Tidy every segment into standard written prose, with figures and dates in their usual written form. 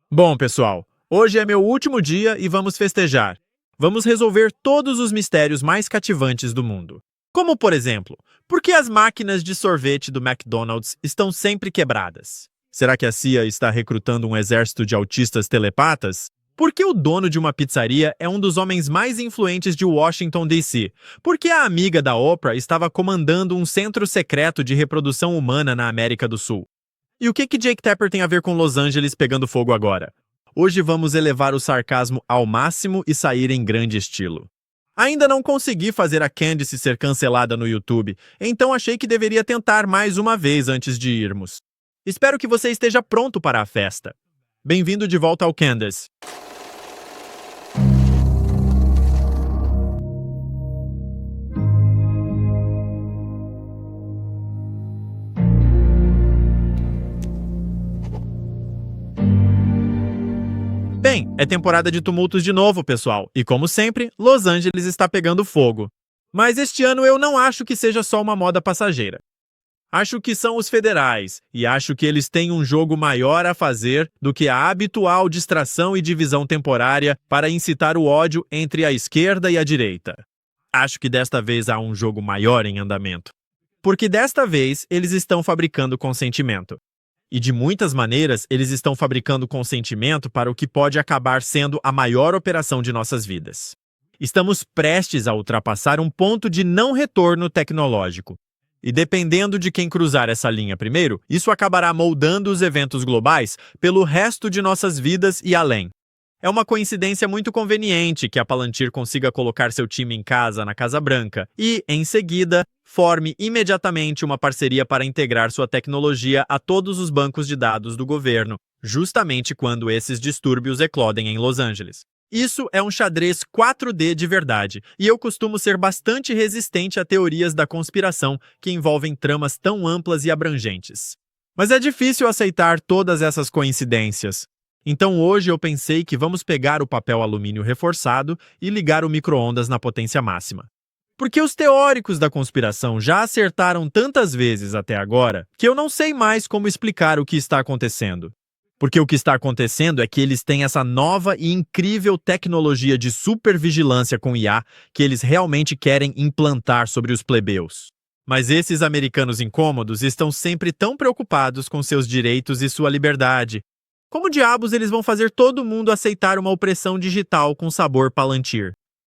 Bom, pessoal, hoje é meu último dia e vamos festejar. Vamos resolver todos os mistérios mais cativantes do mundo. Como, por exemplo, por que as máquinas de sorvete do McDonald's estão sempre quebradas? Será que a CIA está recrutando um exército de autistas telepatas? Por que o dono de uma pizzaria é um dos homens mais influentes de Washington, D.C.? Por que a amiga da Oprah estava comandando um centro secreto de reprodução humana na América do Sul? E o que Jake Tapper tem a ver com Los Angeles pegando fogo agora? Hoje vamos elevar o sarcasmo ao máximo e sair em grande estilo. Ainda não consegui fazer a Candice ser cancelada no YouTube, então achei que deveria tentar mais uma vez antes de irmos. Espero que você esteja pronto para a festa. Bem-vindo de volta ao Candace. Bem, é temporada de tumultos de novo, pessoal, e como sempre, Los Angeles está pegando fogo. Mas este ano eu não acho que seja só uma moda passageira. Acho que são os federais, e acho que eles têm um jogo maior a fazer do que a habitual distração e divisão temporária para incitar o ódio entre a esquerda e a direita. Acho que desta vez há um jogo maior em andamento. Porque desta vez eles estão fabricando consentimento. E de muitas maneiras, eles estão fabricando consentimento para o que pode acabar sendo a maior operação de nossas vidas. Estamos prestes a ultrapassar um ponto de não retorno tecnológico. E dependendo de quem cruzar essa linha primeiro, isso acabará moldando os eventos globais pelo resto de nossas vidas e além. É uma coincidência muito conveniente que a Palantir consiga colocar seu time em casa na Casa Branca e, em seguida, forme imediatamente uma parceria para integrar sua tecnologia a todos os bancos de dados do governo, justamente quando esses distúrbios eclodem em Los Angeles. Isso é um xadrez 4D de verdade, e eu costumo ser bastante resistente a teorias da conspiração que envolvem tramas tão amplas e abrangentes. Mas é difícil aceitar todas essas coincidências. Então hoje eu pensei que vamos pegar o papel alumínio reforçado e ligar o micro-ondas na potência máxima. Porque os teóricos da conspiração já acertaram tantas vezes até agora que eu não sei mais como explicar o que está acontecendo. Porque o que está acontecendo é que eles têm essa nova e incrível tecnologia de supervigilância com IA que eles realmente querem implantar sobre os plebeus. Mas esses americanos incômodos estão sempre tão preocupados com seus direitos e sua liberdade. Como diabos eles vão fazer todo mundo aceitar uma opressão digital com sabor Palantir?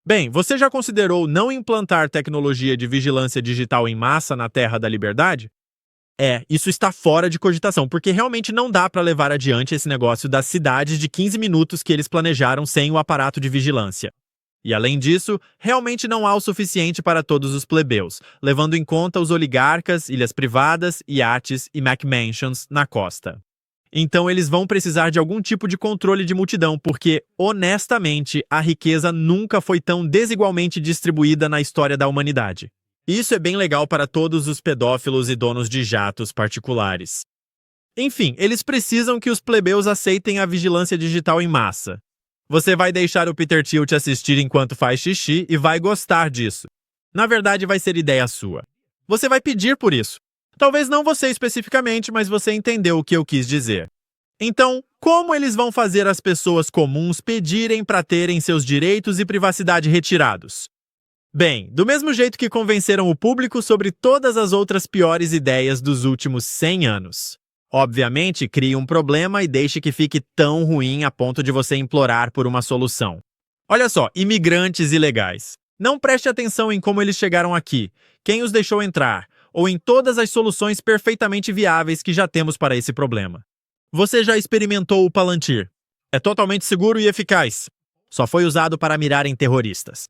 Bem, você já considerou não implantar tecnologia de vigilância digital em massa na Terra da Liberdade? Isso está fora de cogitação, porque realmente não dá para levar adiante esse negócio das cidades de 15 minutos que eles planejaram sem o aparato de vigilância. E além disso, realmente não há o suficiente para todos os plebeus, levando em conta os oligarcas, ilhas privadas, iates e McMansions na costa. Então eles vão precisar de algum tipo de controle de multidão, porque, honestamente, a riqueza nunca foi tão desigualmente distribuída na história da humanidade. Isso é bem legal para todos os pedófilos e donos de jatos particulares. Enfim, eles precisam que os plebeus aceitem a vigilância digital em massa. Você vai deixar o Peter Thiel te assistir enquanto faz xixi e vai gostar disso. Na verdade, vai ser ideia sua. Você vai pedir por isso. Talvez não você especificamente, mas você entendeu o que eu quis dizer. Então, como eles vão fazer as pessoas comuns pedirem para terem seus direitos e privacidade retirados? Bem, do mesmo jeito que convenceram o público sobre todas as outras piores ideias dos últimos 100 anos. Obviamente, crie um problema e deixe que fique tão ruim a ponto de você implorar por uma solução. Olha só, imigrantes ilegais. Não preste atenção em como eles chegaram aqui, quem os deixou entrar, ou em todas as soluções perfeitamente viáveis que já temos para esse problema. Você já experimentou o Palantir? É totalmente seguro e eficaz. Só foi usado para mirar em terroristas.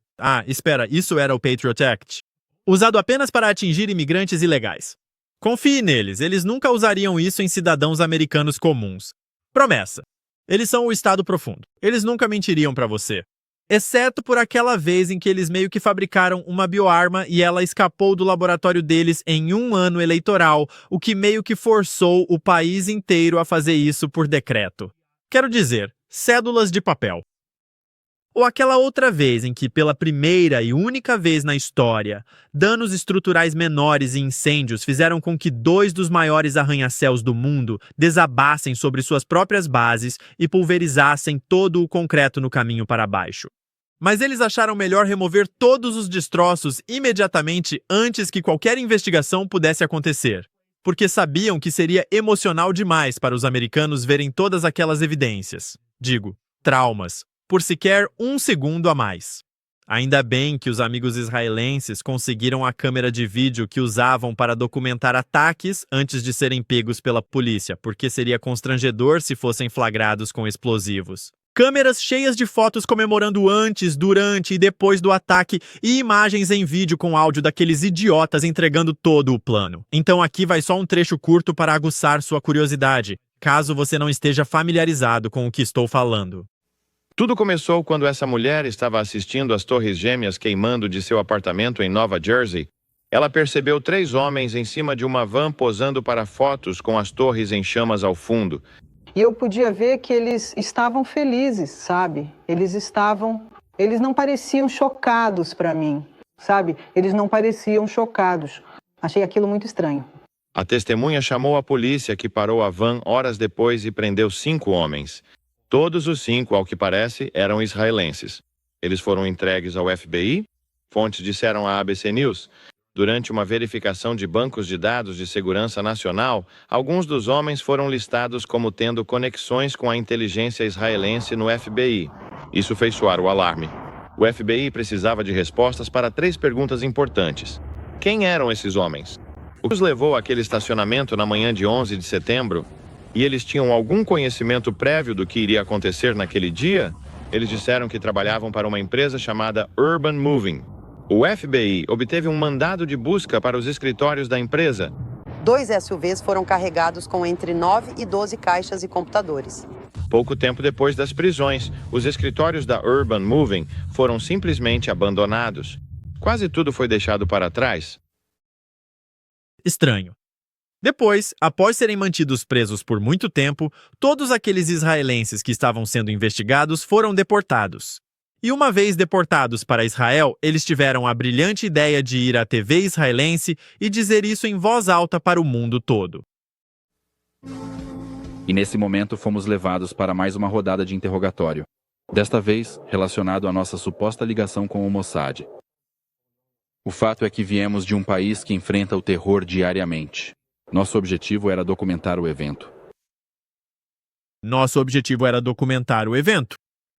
Espera, isso era o Patriot Act? Usado apenas para atingir imigrantes ilegais. Confie neles, eles nunca usariam isso em cidadãos americanos comuns. Promessa. Eles são o Estado profundo. Eles nunca mentiriam para você. Exceto por aquela vez em que eles meio que fabricaram uma bioarma e ela escapou do laboratório deles em um ano eleitoral, o que meio que forçou o país inteiro a fazer isso por decreto. Quero dizer, cédulas de papel. Ou aquela outra vez em que, pela primeira e única vez na história, danos estruturais menores e incêndios fizeram com que dois dos maiores arranha-céus do mundo desabassem sobre suas próprias bases e pulverizassem todo o concreto no caminho para baixo. Mas eles acharam melhor remover todos os destroços imediatamente antes que qualquer investigação pudesse acontecer, porque sabiam que seria emocional demais para os americanos verem todas aquelas evidências. Digo, traumas, por sequer um segundo a mais. Ainda bem que os amigos israelenses conseguiram a câmera de vídeo que usavam para documentar ataques antes de serem pegos pela polícia, porque seria constrangedor se fossem flagrados com explosivos. Câmeras cheias de fotos comemorando antes, durante e depois do ataque e imagens em vídeo com áudio daqueles idiotas entregando todo o plano. Então aqui vai só um trecho curto para aguçar sua curiosidade, caso você não esteja familiarizado com o que estou falando. Tudo começou quando essa mulher estava assistindo às torres gêmeas queimando de seu apartamento em Nova Jersey. Ela percebeu 3 homens em cima de uma van posando para fotos com as torres em chamas ao fundo. E eu podia ver que eles estavam felizes, sabe? Eles não pareciam chocados para mim, sabe? Eles não pareciam chocados. Achei aquilo muito estranho. A testemunha chamou a polícia, que parou a van horas depois e prendeu 5 homens. Todos os 5, ao que parece, eram israelenses. Eles foram entregues ao FBI, fontes disseram à ABC News. Durante uma verificação de bancos de dados de segurança nacional, alguns dos homens foram listados como tendo conexões com a inteligência israelense no FBI. Isso fez soar o alarme. O FBI precisava de respostas para 3 perguntas importantes. Quem eram esses homens? O que os levou àquele estacionamento na manhã de 11 de setembro? E eles tinham algum conhecimento prévio do que iria acontecer naquele dia? Eles disseram que trabalhavam para uma empresa chamada Urban Moving. O FBI obteve um mandado de busca para os escritórios da empresa. 2 SUVs foram carregados com entre 9 e 12 caixas e computadores. Pouco tempo depois das prisões, os escritórios da Urban Moving foram simplesmente abandonados. Quase tudo foi deixado para trás. Estranho. Depois, após serem mantidos presos por muito tempo, todos aqueles israelenses que estavam sendo investigados foram deportados. E uma vez deportados para Israel, eles tiveram a brilhante ideia de ir à TV israelense e dizer isso em voz alta para o mundo todo. E nesse momento fomos levados para mais uma rodada de interrogatório. Desta vez, relacionado à nossa suposta ligação com o Mossad. O fato é que viemos de um país que enfrenta o terror diariamente. Nosso objetivo era documentar o evento.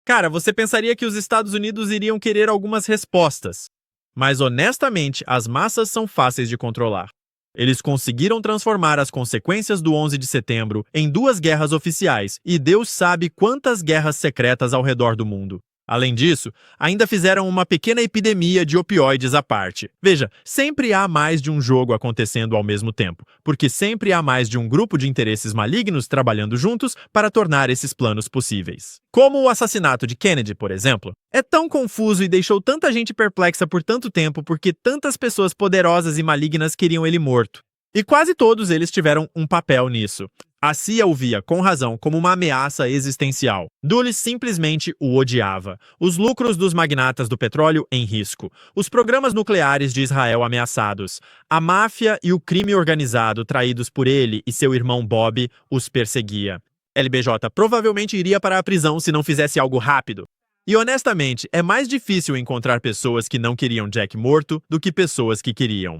Cara, você pensaria que os Estados Unidos iriam querer algumas respostas. Mas, honestamente, as massas são fáceis de controlar. Eles conseguiram transformar as consequências do 11 de setembro em 2 guerras oficiais, e Deus sabe quantas guerras secretas ao redor do mundo. Além disso, ainda fizeram uma pequena epidemia de opioides à parte. Veja, sempre há mais de um jogo acontecendo ao mesmo tempo, porque sempre há mais de um grupo de interesses malignos trabalhando juntos para tornar esses planos possíveis. Como o assassinato de Kennedy, por exemplo. É tão confuso e deixou tanta gente perplexa por tanto tempo porque tantas pessoas poderosas e malignas queriam ele morto. E quase todos eles tiveram um papel nisso. A CIA o via, com razão, como uma ameaça existencial. Dulles simplesmente o odiava. Os lucros dos magnatas do petróleo em risco. Os programas nucleares de Israel ameaçados. A máfia e o crime organizado traídos por ele e seu irmão Bob os perseguia. LBJ provavelmente iria para a prisão se não fizesse algo rápido. E honestamente, é mais difícil encontrar pessoas que não queriam Jack morto do que pessoas que queriam.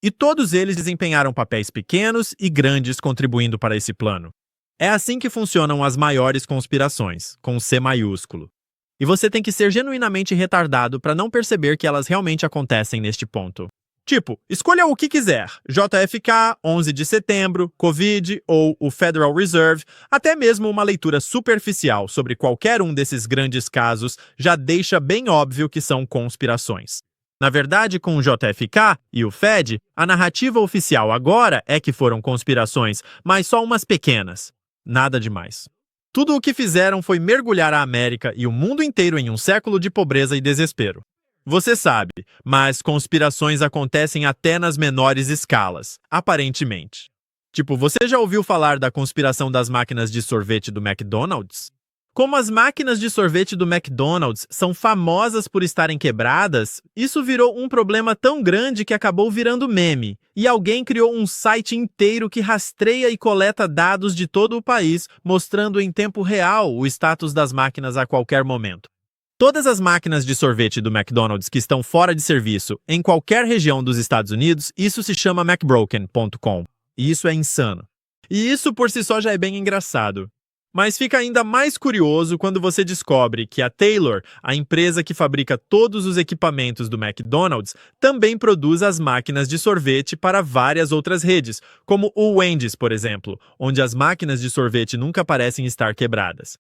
E todos eles desempenharam papéis pequenos e grandes contribuindo para esse plano. É assim que funcionam as maiores conspirações, com C maiúsculo. E você tem que ser genuinamente retardado para não perceber que elas realmente acontecem neste ponto. Tipo, escolha o que quiser, JFK, 11 de setembro, Covid ou o Federal Reserve, até mesmo uma leitura superficial sobre qualquer um desses grandes casos já deixa bem óbvio que são conspirações. Na verdade, com o JFK e o Fed, a narrativa oficial agora é que foram conspirações, mas só umas pequenas. Nada demais. Tudo o que fizeram foi mergulhar a América e o mundo inteiro em um século de pobreza e desespero. Você sabe, mas conspirações acontecem até nas menores escalas, aparentemente. Tipo, você já ouviu falar da conspiração das máquinas de sorvete do McDonald's? Como as máquinas de sorvete do McDonald's são famosas por estarem quebradas, isso virou um problema tão grande que acabou virando meme, e alguém criou um site inteiro que rastreia e coleta dados de todo o país, mostrando em tempo real o status das máquinas a qualquer momento. Todas as máquinas de sorvete do McDonald's que estão fora de serviço em qualquer região dos Estados Unidos, isso se chama McBroken.com. E isso é insano. E isso por si só já é bem engraçado. Mas fica ainda mais curioso quando você descobre que a Taylor, a empresa que fabrica todos os equipamentos do McDonald's, também produz as máquinas de sorvete para várias outras redes, como o Wendy's, por exemplo, onde as máquinas de sorvete nunca parecem estar quebradas.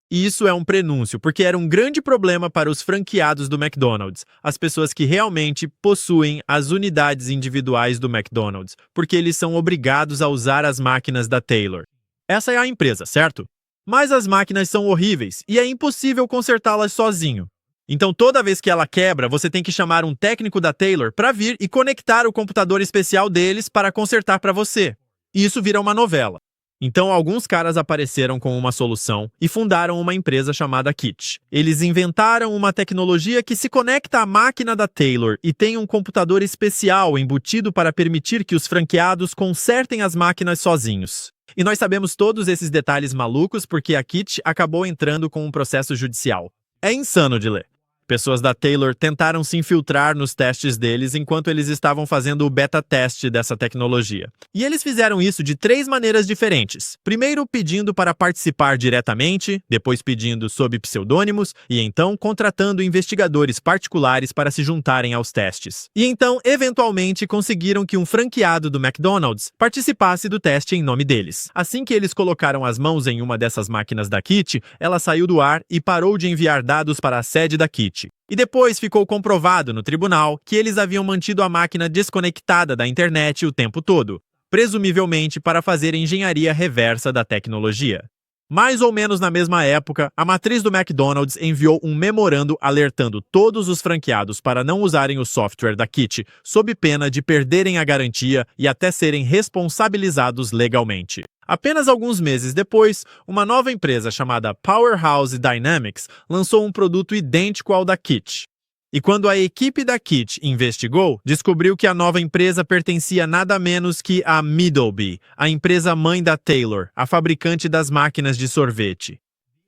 E isso é um prenúncio, porque era um grande problema para os franqueados do McDonald's, as pessoas que realmente possuem as unidades individuais do McDonald's, porque eles são obrigados a usar as máquinas da Taylor. Essa é a empresa, certo? Mas as máquinas são horríveis e é impossível consertá-las sozinho. Então toda vez que ela quebra, você tem que chamar um técnico da Taylor para vir e conectar o computador especial deles para consertar para você. E isso vira uma novela. Então alguns caras apareceram com uma solução e fundaram uma empresa chamada Kit. Eles inventaram uma tecnologia que se conecta à máquina da Taylor e tem um computador especial embutido para permitir que os franqueados consertem as máquinas sozinhos. E nós sabemos todos esses detalhes malucos porque a Kit acabou entrando com um processo judicial. É insano de ler. Pessoas da Taylor tentaram se infiltrar nos testes deles enquanto eles estavam fazendo o beta teste dessa tecnologia. E eles fizeram isso de 3 maneiras diferentes. Primeiro pedindo para participar diretamente, depois pedindo sob pseudônimos e então contratando investigadores particulares para se juntarem aos testes. E então, eventualmente, conseguiram que um franqueado do McDonald's participasse do teste em nome deles. Assim que eles colocaram as mãos em uma dessas máquinas da Kit, ela saiu do ar e parou de enviar dados para a sede da Kit. E depois ficou comprovado no tribunal que eles haviam mantido a máquina desconectada da internet o tempo todo, presumivelmente para fazer engenharia reversa da tecnologia. Mais ou menos na mesma época, a matriz do McDonald's enviou um memorando alertando todos os franqueados para não usarem o software da Kit, sob pena de perderem a garantia e até serem responsabilizados legalmente. Apenas alguns meses depois, uma nova empresa chamada Powerhouse Dynamics lançou um produto idêntico ao da Kit. E quando a equipe da Kit investigou, descobriu que a nova empresa pertencia nada menos que a Middleby, a empresa mãe da Taylor, a fabricante das máquinas de sorvete.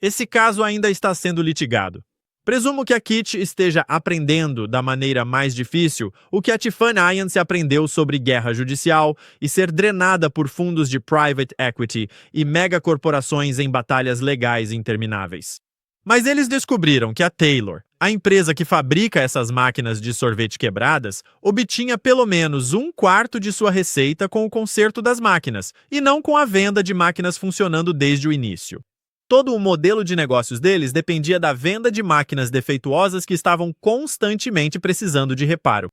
Esse caso ainda está sendo litigado. Presumo que a Kit esteja aprendendo da maneira mais difícil o que a Tiffany Ayance aprendeu sobre guerra judicial e ser drenada por fundos de private equity e megacorporações em batalhas legais intermináveis. Mas eles descobriram que a Taylor, a empresa que fabrica essas máquinas de sorvete quebradas, obtinha pelo menos 1/4 de sua receita com o conserto das máquinas, e não com a venda de máquinas funcionando desde o início. Todo o modelo de negócios deles dependia da venda de máquinas defeituosas que estavam constantemente precisando de reparo.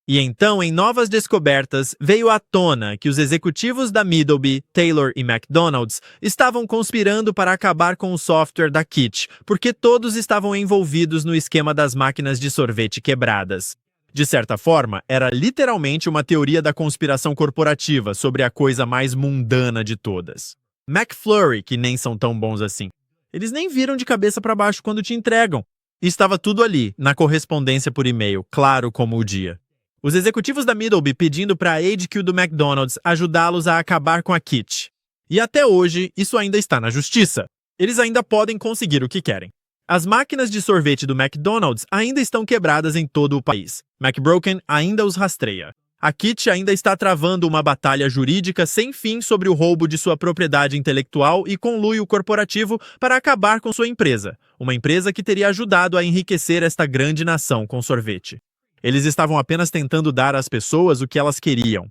E então, em novas descobertas, veio à tona que os executivos da Middleby, Taylor e McDonald's estavam conspirando para acabar com o software da Kit, porque todos estavam envolvidos no esquema das máquinas de sorvete quebradas. De certa forma, era literalmente uma teoria da conspiração corporativa sobre a coisa mais mundana de todas. McFlurry, que nem são tão bons assim. Eles nem viram de cabeça para baixo quando te entregam. E estava tudo ali, na correspondência por e-mail, claro como o dia. Os executivos da Middleby pedindo para a HQ do McDonald's ajudá-los a acabar com a Kit. E até hoje, isso ainda está na justiça. Eles ainda podem conseguir o que querem. As máquinas de sorvete do McDonald's ainda estão quebradas em todo o país. McBroken ainda os rastreia. A Kit ainda está travando uma batalha jurídica sem fim sobre o roubo de sua propriedade intelectual e conluio corporativo para acabar com sua empresa, uma empresa que teria ajudado a enriquecer esta grande nação com sorvete. Eles estavam apenas tentando dar às pessoas o que elas queriam.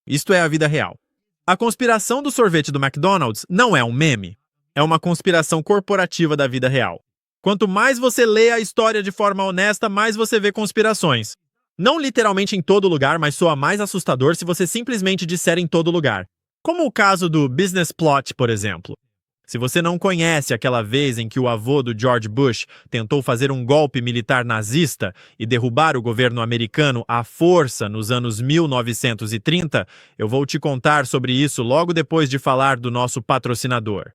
Isto é a vida real. A conspiração do sorvete do McDonald's não é um meme. É uma conspiração corporativa da vida real. Quanto mais você lê a história de forma honesta, mais você vê conspirações. Não literalmente em todo lugar, mas soa mais assustador se você simplesmente disser em todo lugar. Como o caso do Business Plot, por exemplo. Se você não conhece aquela vez em que o avô do George Bush tentou fazer um golpe militar nazista e derrubar o governo americano à força nos anos 1930, eu vou te contar sobre isso logo depois de falar do nosso patrocinador.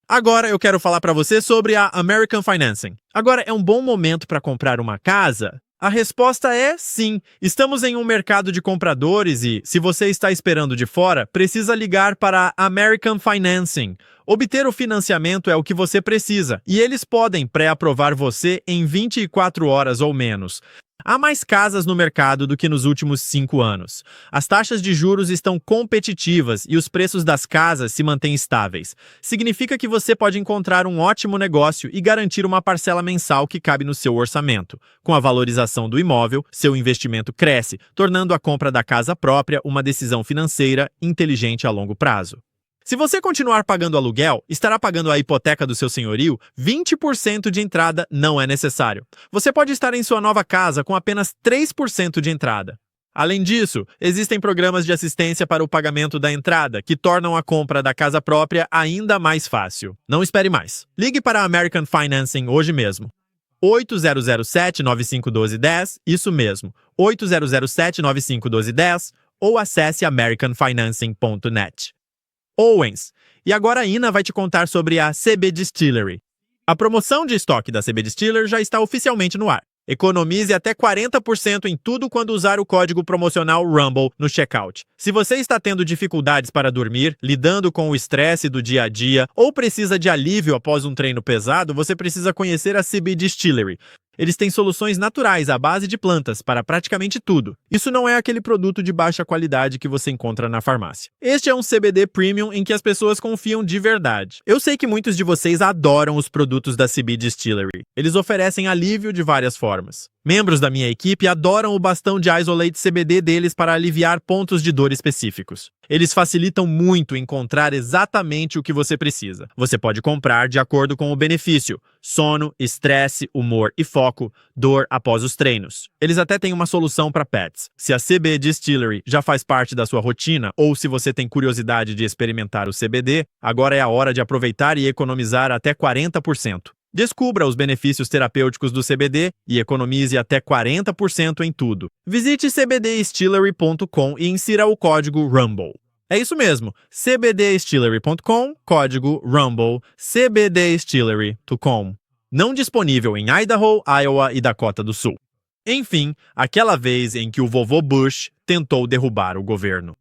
Agora eu quero falar para você sobre a American Financing. Agora é um bom momento para comprar uma casa? A resposta é sim. Estamos em um mercado de compradores e, se você está esperando de fora, precisa ligar para a American Financing. Obter o financiamento é o que você precisa, e eles podem pré-aprovar você em 24 horas ou menos. Há mais casas no mercado do que nos últimos 5 anos. As taxas de juros estão competitivas e os preços das casas se mantêm estáveis. Significa que você pode encontrar um ótimo negócio e garantir uma parcela mensal que cabe no seu orçamento. Com a valorização do imóvel, seu investimento cresce, tornando a compra da casa própria uma decisão financeira inteligente a longo prazo. Se você continuar pagando aluguel, estará pagando a hipoteca do seu senhorio, 20% de entrada não é necessário. Você pode estar em sua nova casa com apenas 3% de entrada. Além disso, existem programas de assistência para o pagamento da entrada, que tornam a compra da casa própria ainda mais fácil. Não espere mais. Ligue para a American Financing hoje mesmo. 8007-9512-10, isso mesmo, 8007-9512-10, ou acesse americanfinancing.net. Owens. E agora a Ina vai te contar sobre a CB Distillery. A promoção de estoque da CB Distillery já está oficialmente no ar. Economize até 40% em tudo quando usar o código promocional RUMBLE no checkout. Se você está tendo dificuldades para dormir, lidando com o estresse do dia a dia ou precisa de alívio após um treino pesado, você precisa conhecer a CB Distillery. Eles têm soluções naturais à base de plantas para praticamente tudo. Isso não é aquele produto de baixa qualidade que você encontra na farmácia. Este é um CBD Premium em que as pessoas confiam de verdade. Eu sei que muitos de vocês adoram os produtos da CB Distillery. Eles oferecem alívio de várias formas. Membros da minha equipe adoram o bastão de Isolate CBD deles para aliviar pontos de dor específicos. Eles facilitam muito encontrar exatamente o que você precisa. Você pode comprar de acordo com o benefício: sono, estresse, humor e foco, dor após os treinos. Eles até têm uma solução para pets. Se a CB Distillery já faz parte da sua rotina ou se você tem curiosidade de experimentar o CBD, agora é a hora de aproveitar e economizar até 40%. Descubra os benefícios terapêuticos do CBD e economize até 40% em tudo. Visite cbdistillery.com e insira o código RUMBLE. É isso mesmo, cbdistillery.com, código RUMBLE, cbdistillery.com. Não disponível em Idaho, Iowa e Dakota do Sul. Enfim, aquela vez em que o vovô Bush tentou derrubar o governo.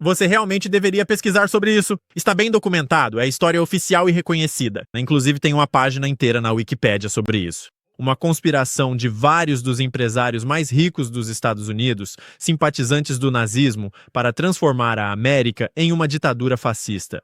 Você realmente deveria pesquisar sobre isso. Está bem documentado, é história oficial e reconhecida. Inclusive tem uma página inteira na Wikipédia sobre isso. Uma conspiração de vários dos empresários mais ricos dos Estados Unidos, simpatizantes do nazismo, para transformar a América em uma ditadura fascista.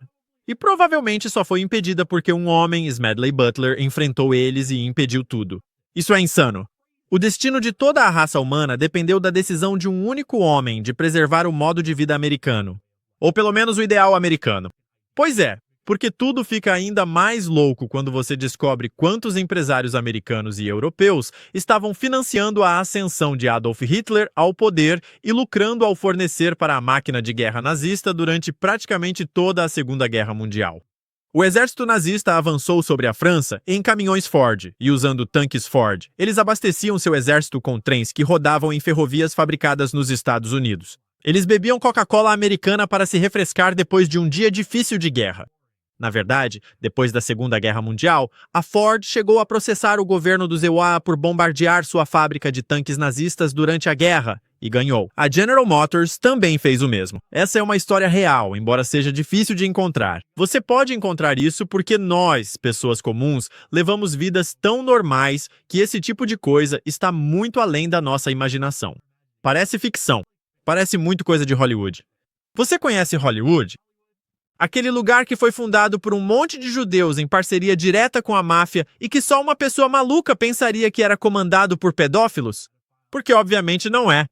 E provavelmente só foi impedida porque um homem, Smedley Butler, enfrentou eles e impediu tudo. Isso é insano. O destino de toda a raça humana dependeu da decisão de um único homem de preservar o modo de vida americano. Ou pelo menos o ideal americano. Pois é, porque tudo fica ainda mais louco quando você descobre quantos empresários americanos e europeus estavam financiando a ascensão de Adolf Hitler ao poder e lucrando ao fornecer para a máquina de guerra nazista durante praticamente toda a Segunda Guerra Mundial. O exército nazista avançou sobre a França em caminhões Ford e usando tanques Ford. Eles abasteciam seu exército com trens que rodavam em ferrovias fabricadas nos Estados Unidos. Eles bebiam Coca-Cola americana para se refrescar depois de um dia difícil de guerra. Na verdade, depois da Segunda Guerra Mundial, a Ford chegou a processar o governo do ZEUA por bombardear sua fábrica de tanques nazistas durante a guerra, e ganhou. A General Motors também fez o mesmo. Essa é uma história real, embora seja difícil de encontrar. Você pode encontrar isso porque nós, pessoas comuns, levamos vidas tão normais que esse tipo de coisa está muito além da nossa imaginação. Parece ficção. Parece muito coisa de Hollywood. Você conhece Hollywood? Aquele lugar que foi fundado por um monte de judeus em parceria direta com a máfia e que só uma pessoa maluca pensaria que era comandado por pedófilos? Porque obviamente não é.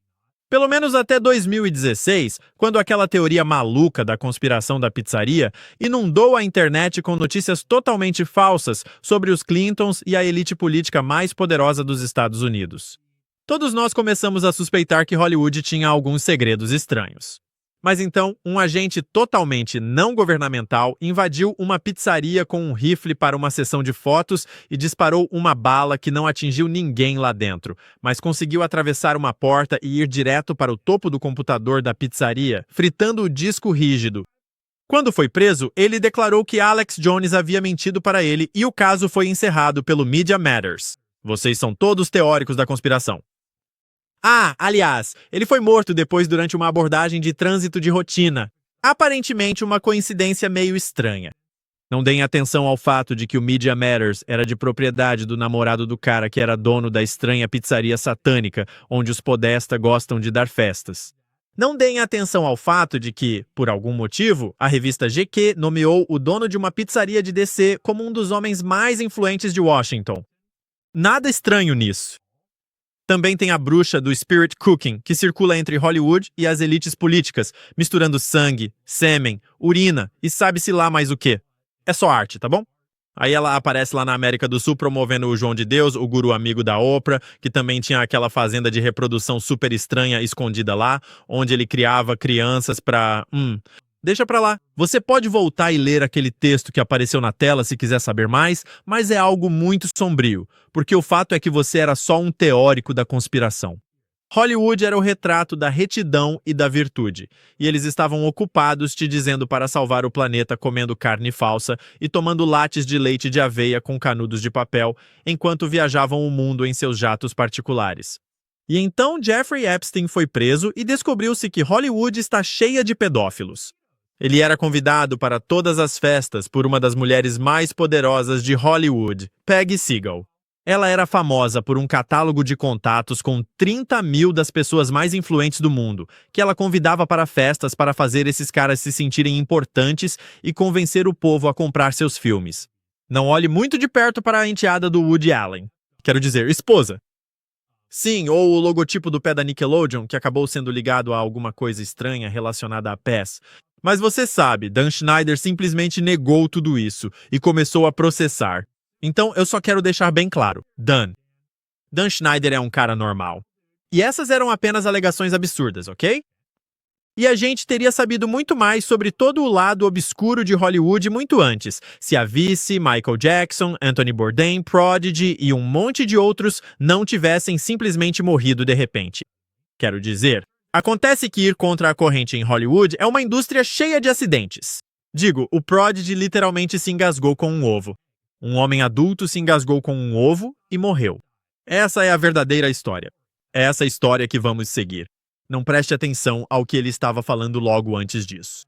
Pelo menos até 2016, quando aquela teoria maluca da conspiração da pizzaria inundou a internet com notícias totalmente falsas sobre os Clintons e a elite política mais poderosa dos Estados Unidos. Todos nós começamos a suspeitar que Hollywood tinha alguns segredos estranhos. Mas então, um agente totalmente não governamental invadiu uma pizzaria com um rifle para uma sessão de fotos e disparou uma bala que não atingiu ninguém lá dentro, mas conseguiu atravessar uma porta e ir direto para o topo do computador da pizzaria, fritando o disco rígido. Quando foi preso, ele declarou que Alex Jones havia mentido para ele e o caso foi encerrado pelo Media Matters. Vocês são todos teóricos da conspiração. Ah, aliás, ele foi morto depois durante uma abordagem de trânsito de rotina. Aparentemente uma coincidência meio estranha. Não deem atenção ao fato de que o Media Matters era de propriedade do namorado do cara que era dono da estranha pizzaria satânica onde os Podesta gostam de dar festas. Não deem atenção ao fato de que, por algum motivo, a revista GQ nomeou o dono de uma pizzaria de DC como um dos homens mais influentes de Washington. Nada estranho nisso. Também tem a bruxa do Spirit Cooking, que circula entre Hollywood e as elites políticas, misturando sangue, sêmen, urina e sabe-se lá mais o quê. É só arte, tá bom? Aí ela aparece lá na América do Sul promovendo o João de Deus, o guru amigo da Oprah, que também tinha aquela fazenda de reprodução super estranha escondida lá, onde ele criava crianças pra... Deixa pra lá. Você pode voltar e ler aquele texto que apareceu na tela se quiser saber mais, mas é algo muito sombrio, porque o fato é que você era só um teórico da conspiração. Hollywood era o retrato da retidão e da virtude, e eles estavam ocupados te dizendo para salvar o planeta comendo carne falsa e tomando lates de leite de aveia com canudos de papel, enquanto viajavam o mundo em seus jatos particulares. E então Jeffrey Epstein foi preso e descobriu-se que Hollywood está cheia de pedófilos. Ele era convidado para todas as festas por uma das mulheres mais poderosas de Hollywood, Peggy Siegel. Ela era famosa por um catálogo de contatos com 30 mil das pessoas mais influentes do mundo, que ela convidava para festas para fazer esses caras se sentirem importantes e convencer o povo a comprar seus filmes. Não olhe muito de perto para a enteada do Woody Allen. Quero dizer, esposa. Sim, ou o logotipo do pé da Nickelodeon, que acabou sendo ligado a alguma coisa estranha relacionada a pés. Mas você sabe, Dan Schneider simplesmente negou tudo isso e começou a processar. Então eu só quero deixar bem claro, Dan Schneider é um cara normal. E essas eram apenas alegações absurdas, ok? E a gente teria sabido muito mais sobre todo o lado obscuro de Hollywood muito antes, se a Vice, Michael Jackson, Anthony Bourdain, Prodigy e um monte de outros não tivessem simplesmente morrido de repente. Quero dizer, acontece que ir contra a corrente em Hollywood é uma indústria cheia de acidentes. Digo, o Prodigy literalmente se engasgou com um ovo. Um homem adulto se engasgou com um ovo e morreu. Essa é a verdadeira história. É essa história que vamos seguir. Não preste atenção ao que ele estava falando logo antes disso.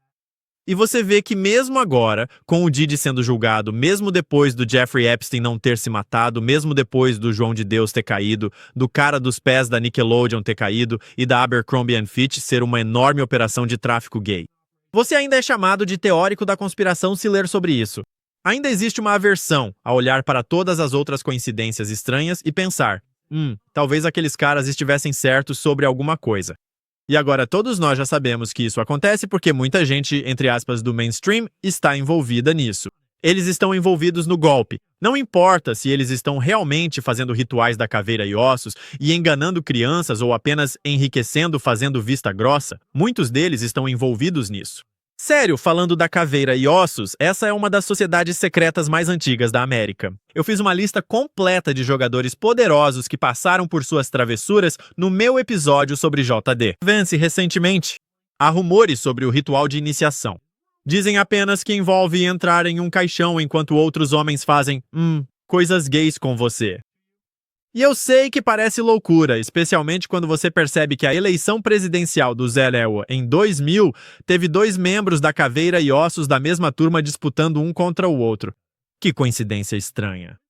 E você vê que mesmo agora, com o Diddy sendo julgado, mesmo depois do Jeffrey Epstein não ter se matado, mesmo depois do João de Deus ter caído, do cara dos pés da Nickelodeon ter caído e da Abercrombie & Fitch ser uma enorme operação de tráfico gay, você ainda é chamado de teórico da conspiração se ler sobre isso. Ainda existe uma aversão a olhar para todas as outras coincidências estranhas e pensar, talvez aqueles caras estivessem certos sobre alguma coisa. E agora todos nós já sabemos que isso acontece porque muita gente, entre aspas, do mainstream está envolvida nisso. Eles estão envolvidos no golpe. Não importa se eles estão realmente fazendo rituais da caveira e ossos e enganando crianças ou apenas enriquecendo fazendo vista grossa, muitos deles estão envolvidos nisso. Sério, falando da caveira e ossos, essa é uma das sociedades secretas mais antigas da América. Eu fiz uma lista completa de jogadores poderosos que passaram por suas travessuras no meu episódio sobre JD Vance recentemente. Há rumores sobre o ritual de iniciação. Dizem apenas que envolve entrar em um caixão enquanto outros homens fazem, coisas gays com você. E eu sei que parece loucura, especialmente quando você percebe que a eleição presidencial do Zé Léo em 2000 teve 2 membros da caveira e ossos da mesma turma disputando um contra o outro. Que coincidência estranha.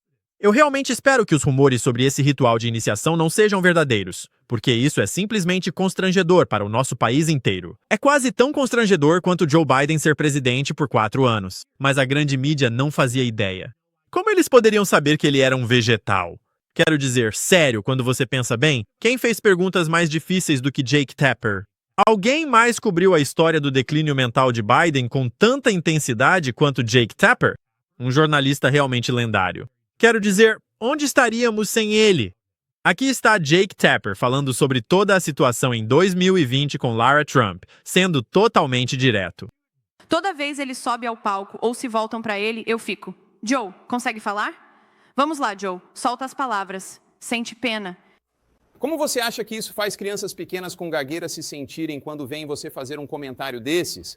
Eu realmente espero que os rumores sobre esse ritual de iniciação não sejam verdadeiros, porque isso é simplesmente constrangedor para o nosso país inteiro. É quase tão constrangedor quanto Joe Biden ser presidente por 4 anos, mas a grande mídia não fazia ideia. Como eles poderiam saber que ele era um vegetal? Quero dizer, sério, quando você pensa bem, quem fez perguntas mais difíceis do que Jake Tapper? Alguém mais cobriu a história do declínio mental de Biden com tanta intensidade quanto Jake Tapper? Um jornalista realmente lendário. Quero dizer, onde estaríamos sem ele? Aqui está Jake Tapper falando sobre toda a situação em 2020 com Lara Trump, sendo totalmente direto. Toda vez ele sobe ao palco ou se voltam para ele, eu fico. Joe, consegue falar? Vamos lá, Joe. Solta as palavras. Sente pena. Como você acha que isso faz crianças pequenas com gagueira se sentirem quando veem você fazer um comentário desses?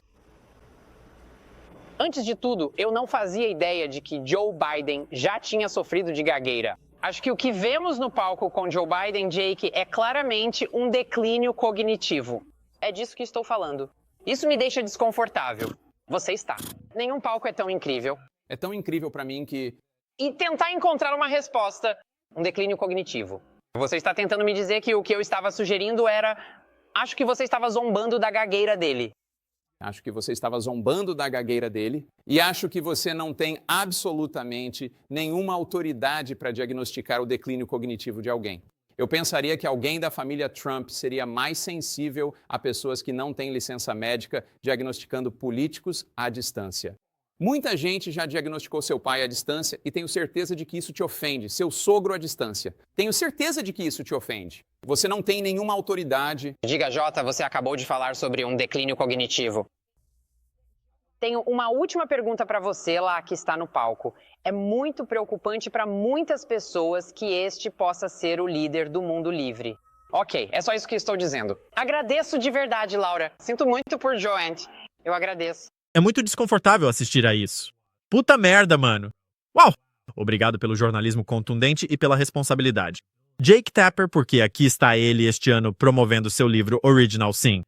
Antes de tudo, eu não fazia ideia de que Joe Biden já tinha sofrido de gagueira. Acho que o que vemos no palco com Joe Biden, Jake, é claramente um declínio cognitivo. É disso que estou falando. Isso me deixa desconfortável. Você está. Nenhum palco é tão incrível. É tão incrível pra mim que... E tentar encontrar uma resposta. Um declínio cognitivo. Você está tentando me dizer que o que eu estava sugerindo era... Acho que você estava zombando da gagueira dele. Acho que você estava zombando da gagueira dele e acho que você não tem absolutamente nenhuma autoridade para diagnosticar o declínio cognitivo de alguém. Eu pensaria que alguém da família Trump seria mais sensível a pessoas que não têm licença médica diagnosticando políticos à distância. Muita gente já diagnosticou seu pai à distância e tenho certeza de que isso te ofende, seu sogro à distância. Tenho certeza de que isso te ofende. Você não tem nenhuma autoridade. Diga, Jota, você acabou de falar sobre um declínio cognitivo. Tenho uma última pergunta para você lá que está no palco. É muito preocupante para muitas pessoas que este possa ser o líder do mundo livre. Ok, é só isso que estou dizendo. Agradeço de verdade, Laura. Sinto muito por Joanne. Eu agradeço. É muito desconfortável assistir a isso. Puta merda, mano. Uau! Obrigado pelo jornalismo contundente e pela responsabilidade. Jake Tapper, porque aqui está ele este ano promovendo seu livro Original Sin.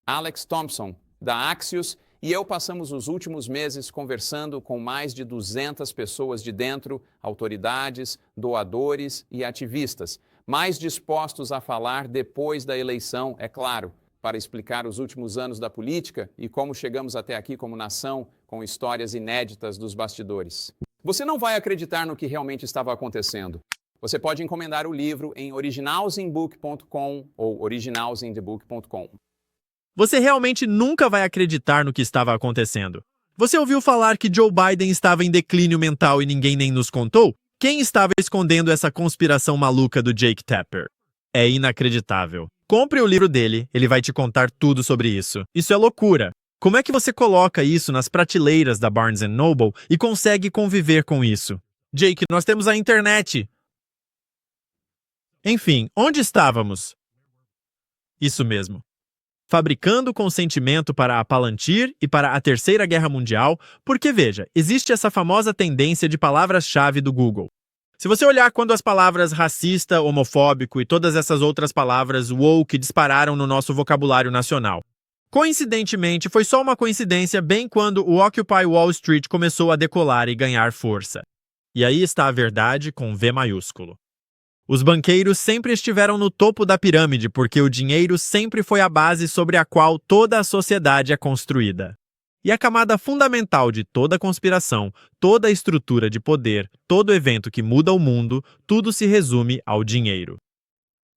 Alex Thompson, da Axios, e eu passamos os últimos meses conversando com mais de 200 pessoas de dentro, autoridades, doadores e ativistas, mais dispostos a falar depois da eleição, é claro, para explicar os últimos anos da política e como chegamos até aqui como nação, com histórias inéditas dos bastidores. Você não vai acreditar no que realmente estava acontecendo. Você pode encomendar o livro em originalsinbook.com ou originalsinthebook.com. Você realmente nunca vai acreditar no que estava acontecendo. Você ouviu falar que Joe Biden estava em declínio mental e ninguém nem nos contou? Quem estava escondendo essa conspiração maluca do Jake Tapper? É inacreditável. Compre o livro dele, ele vai te contar tudo sobre isso. Isso é loucura. Como é que você coloca isso nas prateleiras da Barnes & Noble e consegue conviver com isso? Jake, nós temos a internet. Enfim, onde estávamos? Isso mesmo. Fabricando consentimento para a Palantir e para a Terceira Guerra Mundial, porque veja, existe essa famosa tendência de palavras-chave do Google. Se você olhar quando as palavras racista, homofóbico e todas essas outras palavras woke dispararam no nosso vocabulário nacional. Coincidentemente, foi só uma coincidência bem quando o Occupy Wall Street começou a decolar e ganhar força. E aí está a verdade com V maiúsculo. Os banqueiros sempre estiveram no topo da pirâmide porque o dinheiro sempre foi a base sobre a qual toda a sociedade é construída. E a camada fundamental de toda conspiração, toda a estrutura de poder, todo evento que muda o mundo, tudo se resume ao dinheiro.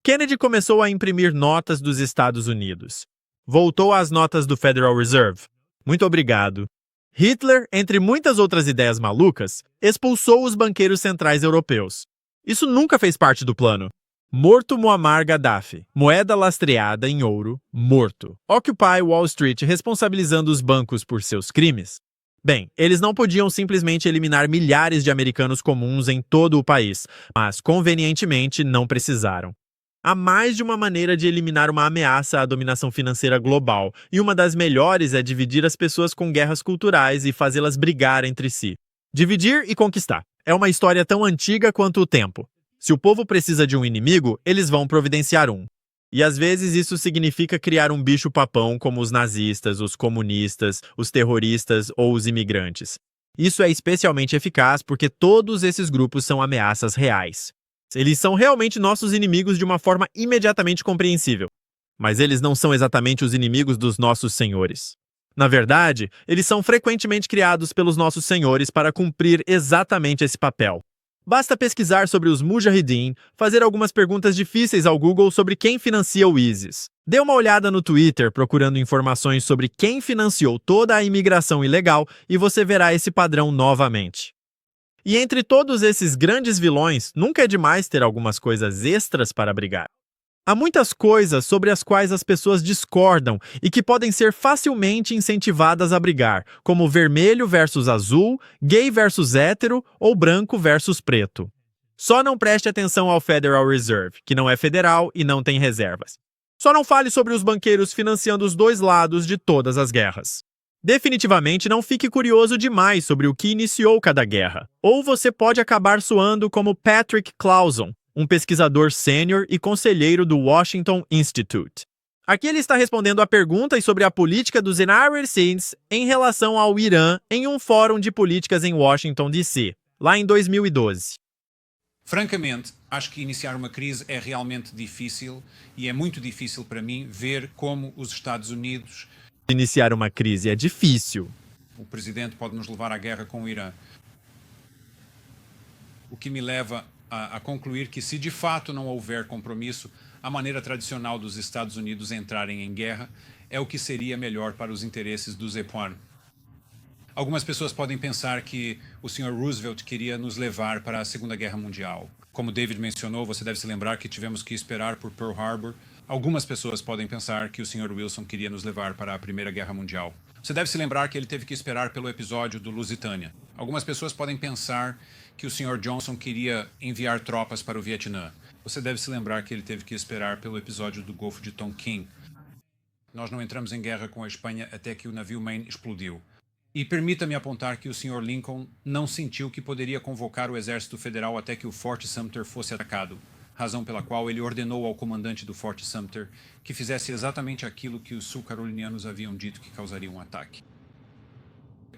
Kennedy começou a imprimir notas dos Estados Unidos. Voltou às notas do Federal Reserve. Muito obrigado. Hitler, entre muitas outras ideias malucas, expulsou os banqueiros centrais europeus. Isso nunca fez parte do plano. Morto Muammar Gaddafi. Moeda lastreada em ouro, morto. Occupy Wall Street responsabilizando os bancos por seus crimes. Bem, eles não podiam simplesmente eliminar milhares de americanos comuns em todo o país, mas convenientemente não precisaram. Há mais de uma maneira de eliminar uma ameaça à dominação financeira global, e uma das melhores é dividir as pessoas com guerras culturais e fazê-las brigar entre si. Dividir e conquistar. É uma história tão antiga quanto o tempo. Se o povo precisa de um inimigo, eles vão providenciar um. E às vezes isso significa criar um bicho-papão como os nazistas, os comunistas, os terroristas ou os imigrantes. Isso é especialmente eficaz porque todos esses grupos são ameaças reais. Eles são realmente nossos inimigos de uma forma imediatamente compreensível. Mas eles não são exatamente os inimigos dos nossos senhores. Na verdade, eles são frequentemente criados pelos nossos senhores para cumprir exatamente esse papel. Basta pesquisar sobre os Mujahideen, fazer algumas perguntas difíceis ao Google sobre quem financia o ISIS. Dê uma olhada no Twitter procurando informações sobre quem financiou toda a imigração ilegal e você verá esse padrão novamente. E entre todos esses grandes vilões, nunca é demais ter algumas coisas extras para brigar. Há muitas coisas sobre as quais as pessoas discordam e que podem ser facilmente incentivadas a brigar, como vermelho versus azul, gay versus hétero ou branco versus preto. Só não preste atenção ao Federal Reserve, que não é federal e não tem reservas. Só não fale sobre os banqueiros financiando os dois lados de todas as guerras. Definitivamente não fique curioso demais sobre o que iniciou cada guerra, ou você pode acabar soando como Patrick Clauson, um pesquisador sênior e conselheiro do Washington Institute. Aqui ele está respondendo a perguntas sobre a política dos United States em relação ao Irã em um fórum de políticas em Washington, D.C., lá em 2012. Francamente, acho que iniciar uma crise é realmente difícil e é muito difícil para mim ver como os Estados Unidos... Iniciar uma crise é difícil. O presidente pode nos levar à guerra com o Irã. O que me leva a concluir que, se de fato não houver compromisso, a maneira tradicional dos Estados Unidos entrarem em guerra é o que seria melhor para os interesses dos EPON. Algumas pessoas podem pensar que o Sr. Roosevelt queria nos levar para a Segunda Guerra Mundial. Como David mencionou, você deve se lembrar que tivemos que esperar por Pearl Harbor. Algumas pessoas podem pensar que o Sr. Wilson queria nos levar para a Primeira Guerra Mundial. Você deve se lembrar que ele teve que esperar pelo episódio do Lusitânia. Algumas pessoas podem pensar que o Sr. Johnson queria enviar tropas para o Vietnã. Você deve se lembrar que ele teve que esperar pelo episódio do Golfo de Tonkin. Nós não entramos em guerra com a Espanha até que o navio Maine explodiu. E permita-me apontar que o Sr. Lincoln não sentiu que poderia convocar o Exército Federal até que o Fort Sumter fosse atacado, razão pela qual ele ordenou ao comandante do Fort Sumter que fizesse exatamente aquilo que os sul-carolinianos haviam dito que causaria um ataque.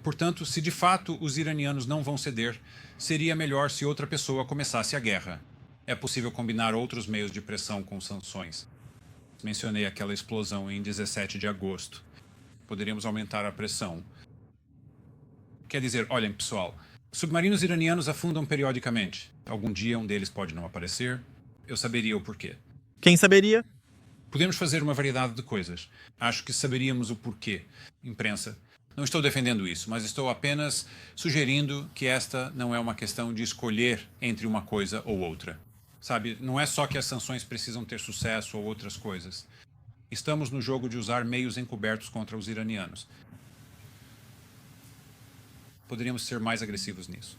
Portanto, se de fato os iranianos não vão ceder, seria melhor se outra pessoa começasse a guerra. É possível combinar outros meios de pressão com sanções. Mencionei aquela explosão em 17 de agosto. Poderíamos aumentar a pressão. Quer dizer, olhem, pessoal, submarinos iranianos afundam periodicamente. Algum dia um deles pode não aparecer. Eu saberia o porquê. Quem saberia? Podemos fazer uma variedade de coisas. Acho que saberíamos o porquê. Imprensa. Não estou defendendo isso, mas estou apenas sugerindo que esta não é uma questão de escolher entre uma coisa ou outra. Sabe, não é só que as sanções precisam ter sucesso ou outras coisas. Estamos no jogo de usar meios encobertos contra os iranianos. Poderíamos ser mais agressivos nisso.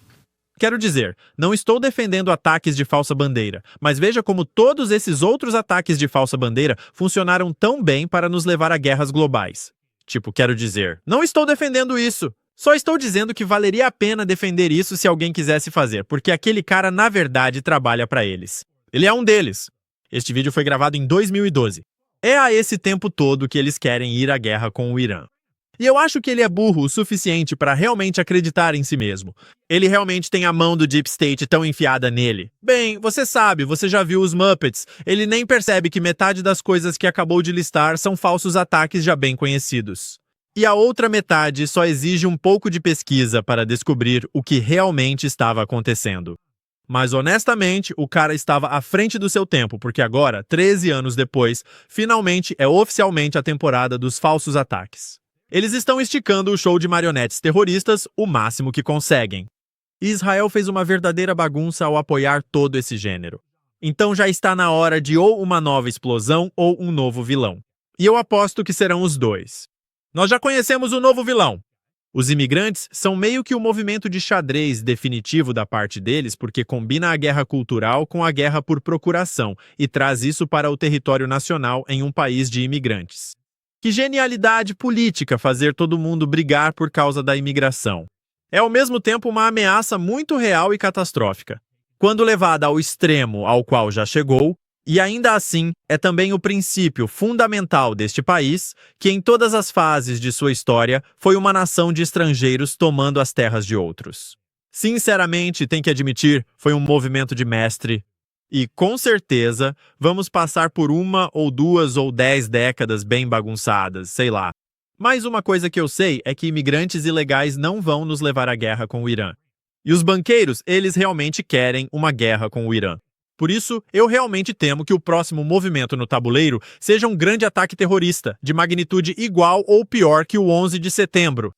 Quero dizer, não estou defendendo ataques de falsa bandeira, mas veja como todos esses outros ataques de falsa bandeira funcionaram tão bem para nos levar a guerras globais. Tipo, quero dizer, não estou defendendo isso. Só estou dizendo que valeria a pena defender isso se alguém quisesse fazer, porque aquele cara, na verdade, trabalha para eles. Ele é um deles. Este vídeo foi gravado em 2012. É a esse tempo todo que eles querem ir à guerra com o Irã. E eu acho que ele é burro o suficiente para realmente acreditar em si mesmo. Ele realmente tem a mão do Deep State tão enfiada nele. Bem, você sabe, você já viu os Muppets. Ele nem percebe que metade das coisas que acabou de listar são falsos ataques já bem conhecidos. E a outra metade só exige um pouco de pesquisa para descobrir o que realmente estava acontecendo. Mas honestamente, o cara estava à frente do seu tempo, porque agora, 13 anos depois, finalmente é oficialmente a temporada dos falsos ataques. Eles estão esticando o show de marionetes terroristas o máximo que conseguem. Israel fez uma verdadeira bagunça ao apoiar todo esse gênero. Então já está na hora de ou uma nova explosão ou um novo vilão. E eu aposto que serão os dois. Nós já conhecemos o novo vilão. Os imigrantes são meio que o movimento de xadrez definitivo da parte deles porque combina a guerra cultural com a guerra por procuração e traz isso para o território nacional em um país de imigrantes. Que genialidade política fazer todo mundo brigar por causa da imigração. É ao mesmo tempo uma ameaça muito real e catastrófica, quando levada ao extremo ao qual já chegou, e ainda assim é também o princípio fundamental deste país, que em todas as fases de sua história foi uma nação de estrangeiros tomando as terras de outros. Sinceramente, tem que admitir, foi um movimento de mestre. E, com certeza, vamos passar por 1 ou 2 ou 10 décadas bem bagunçadas, sei lá. Mas uma coisa que eu sei é que imigrantes ilegais não vão nos levar à guerra com o Irã. E os banqueiros, eles realmente querem uma guerra com o Irã. Por isso, eu realmente temo que o próximo movimento no tabuleiro seja um grande ataque terrorista, de magnitude igual ou pior que o 11 de setembro.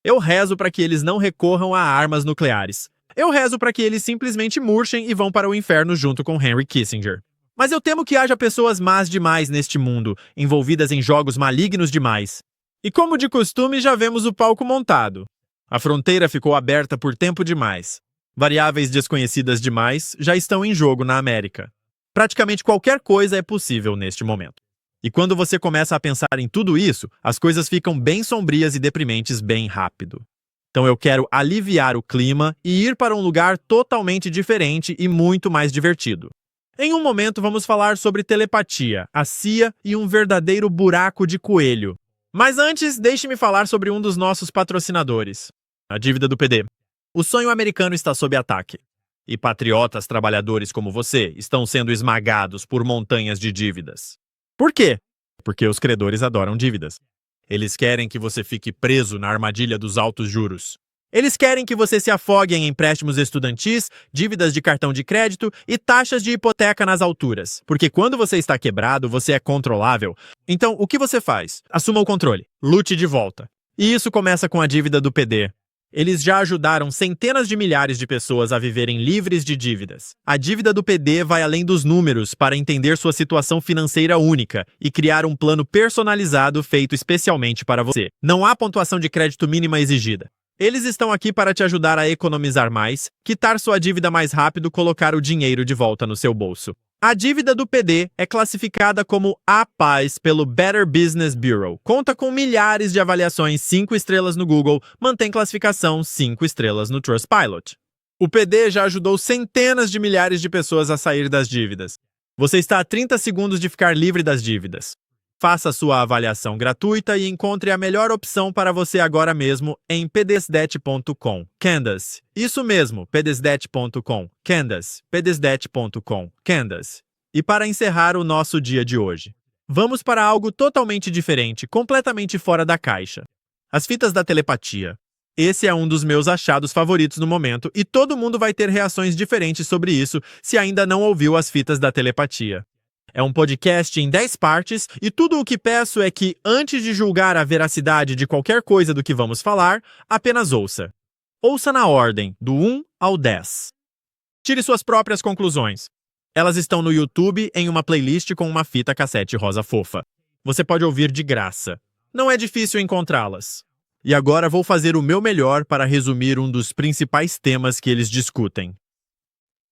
Eu rezo para que eles não recorram a armas nucleares. Eu rezo para que eles simplesmente murchem e vão para o inferno junto com Henry Kissinger. Mas eu temo que haja pessoas más demais neste mundo, envolvidas em jogos malignos demais. E como de costume, já vemos o palco montado. A fronteira ficou aberta por tempo demais. Variáveis desconhecidas demais já estão em jogo na América. Praticamente qualquer coisa é possível neste momento. E quando você começa a pensar em tudo isso, as coisas ficam bem sombrias e deprimentes bem rápido. Então eu quero aliviar o clima e ir para um lugar totalmente diferente e muito mais divertido. Em um momento vamos falar sobre telepatia, a CIA e um verdadeiro buraco de coelho. Mas antes, deixe-me falar sobre um dos nossos patrocinadores, a dívida do PD. O sonho americano está sob ataque. E patriotas trabalhadores como você estão sendo esmagados por montanhas de dívidas. Por quê? Porque os credores adoram dívidas. Eles querem que você fique preso na armadilha dos altos juros. Eles querem que você se afogue em empréstimos estudantis, dívidas de cartão de crédito e taxas de hipoteca nas alturas. Porque quando você está quebrado, você é controlável. Então, o que você faz? Assuma o controle. Lute de volta. E isso começa com a dívida do PD. Eles já ajudaram centenas de milhares de pessoas a viverem livres de dívidas. A dívida do PD vai além dos números para entender sua situação financeira única e criar um plano personalizado feito especialmente para você. Não há pontuação de crédito mínima exigida. Eles estão aqui para te ajudar a economizar mais, quitar sua dívida mais rápido e colocar o dinheiro de volta no seu bolso. A dívida do PD é classificada como A Paz pelo Better Business Bureau. Conta com milhares de avaliações 5 estrelas no Google, mantém classificação 5 estrelas no Trustpilot. O PD já ajudou centenas de milhares de pessoas a sair das dívidas. Você está a 30 segundos de ficar livre das dívidas. Faça sua avaliação gratuita e encontre a melhor opção para você agora mesmo em pdsdet.com. Candace. Isso mesmo, pdsdet.com. Candace. pdsdet.com. Candace. E para encerrar o nosso dia de hoje, vamos para algo totalmente diferente, completamente fora da caixa. As fitas da telepatia. Esse é um dos meus achados favoritos no momento e todo mundo vai ter reações diferentes sobre isso se ainda não ouviu as fitas da telepatia. É um podcast em 10 partes e tudo o que peço é que, antes de julgar a veracidade de qualquer coisa do que vamos falar, apenas ouça. Ouça na ordem, do 1 ao 10. Tire suas próprias conclusões. Elas estão no YouTube em uma playlist com uma fita cassete rosa fofa. Você pode ouvir de graça. Não é difícil encontrá-las. E agora vou fazer o meu melhor para resumir um dos principais temas que eles discutem.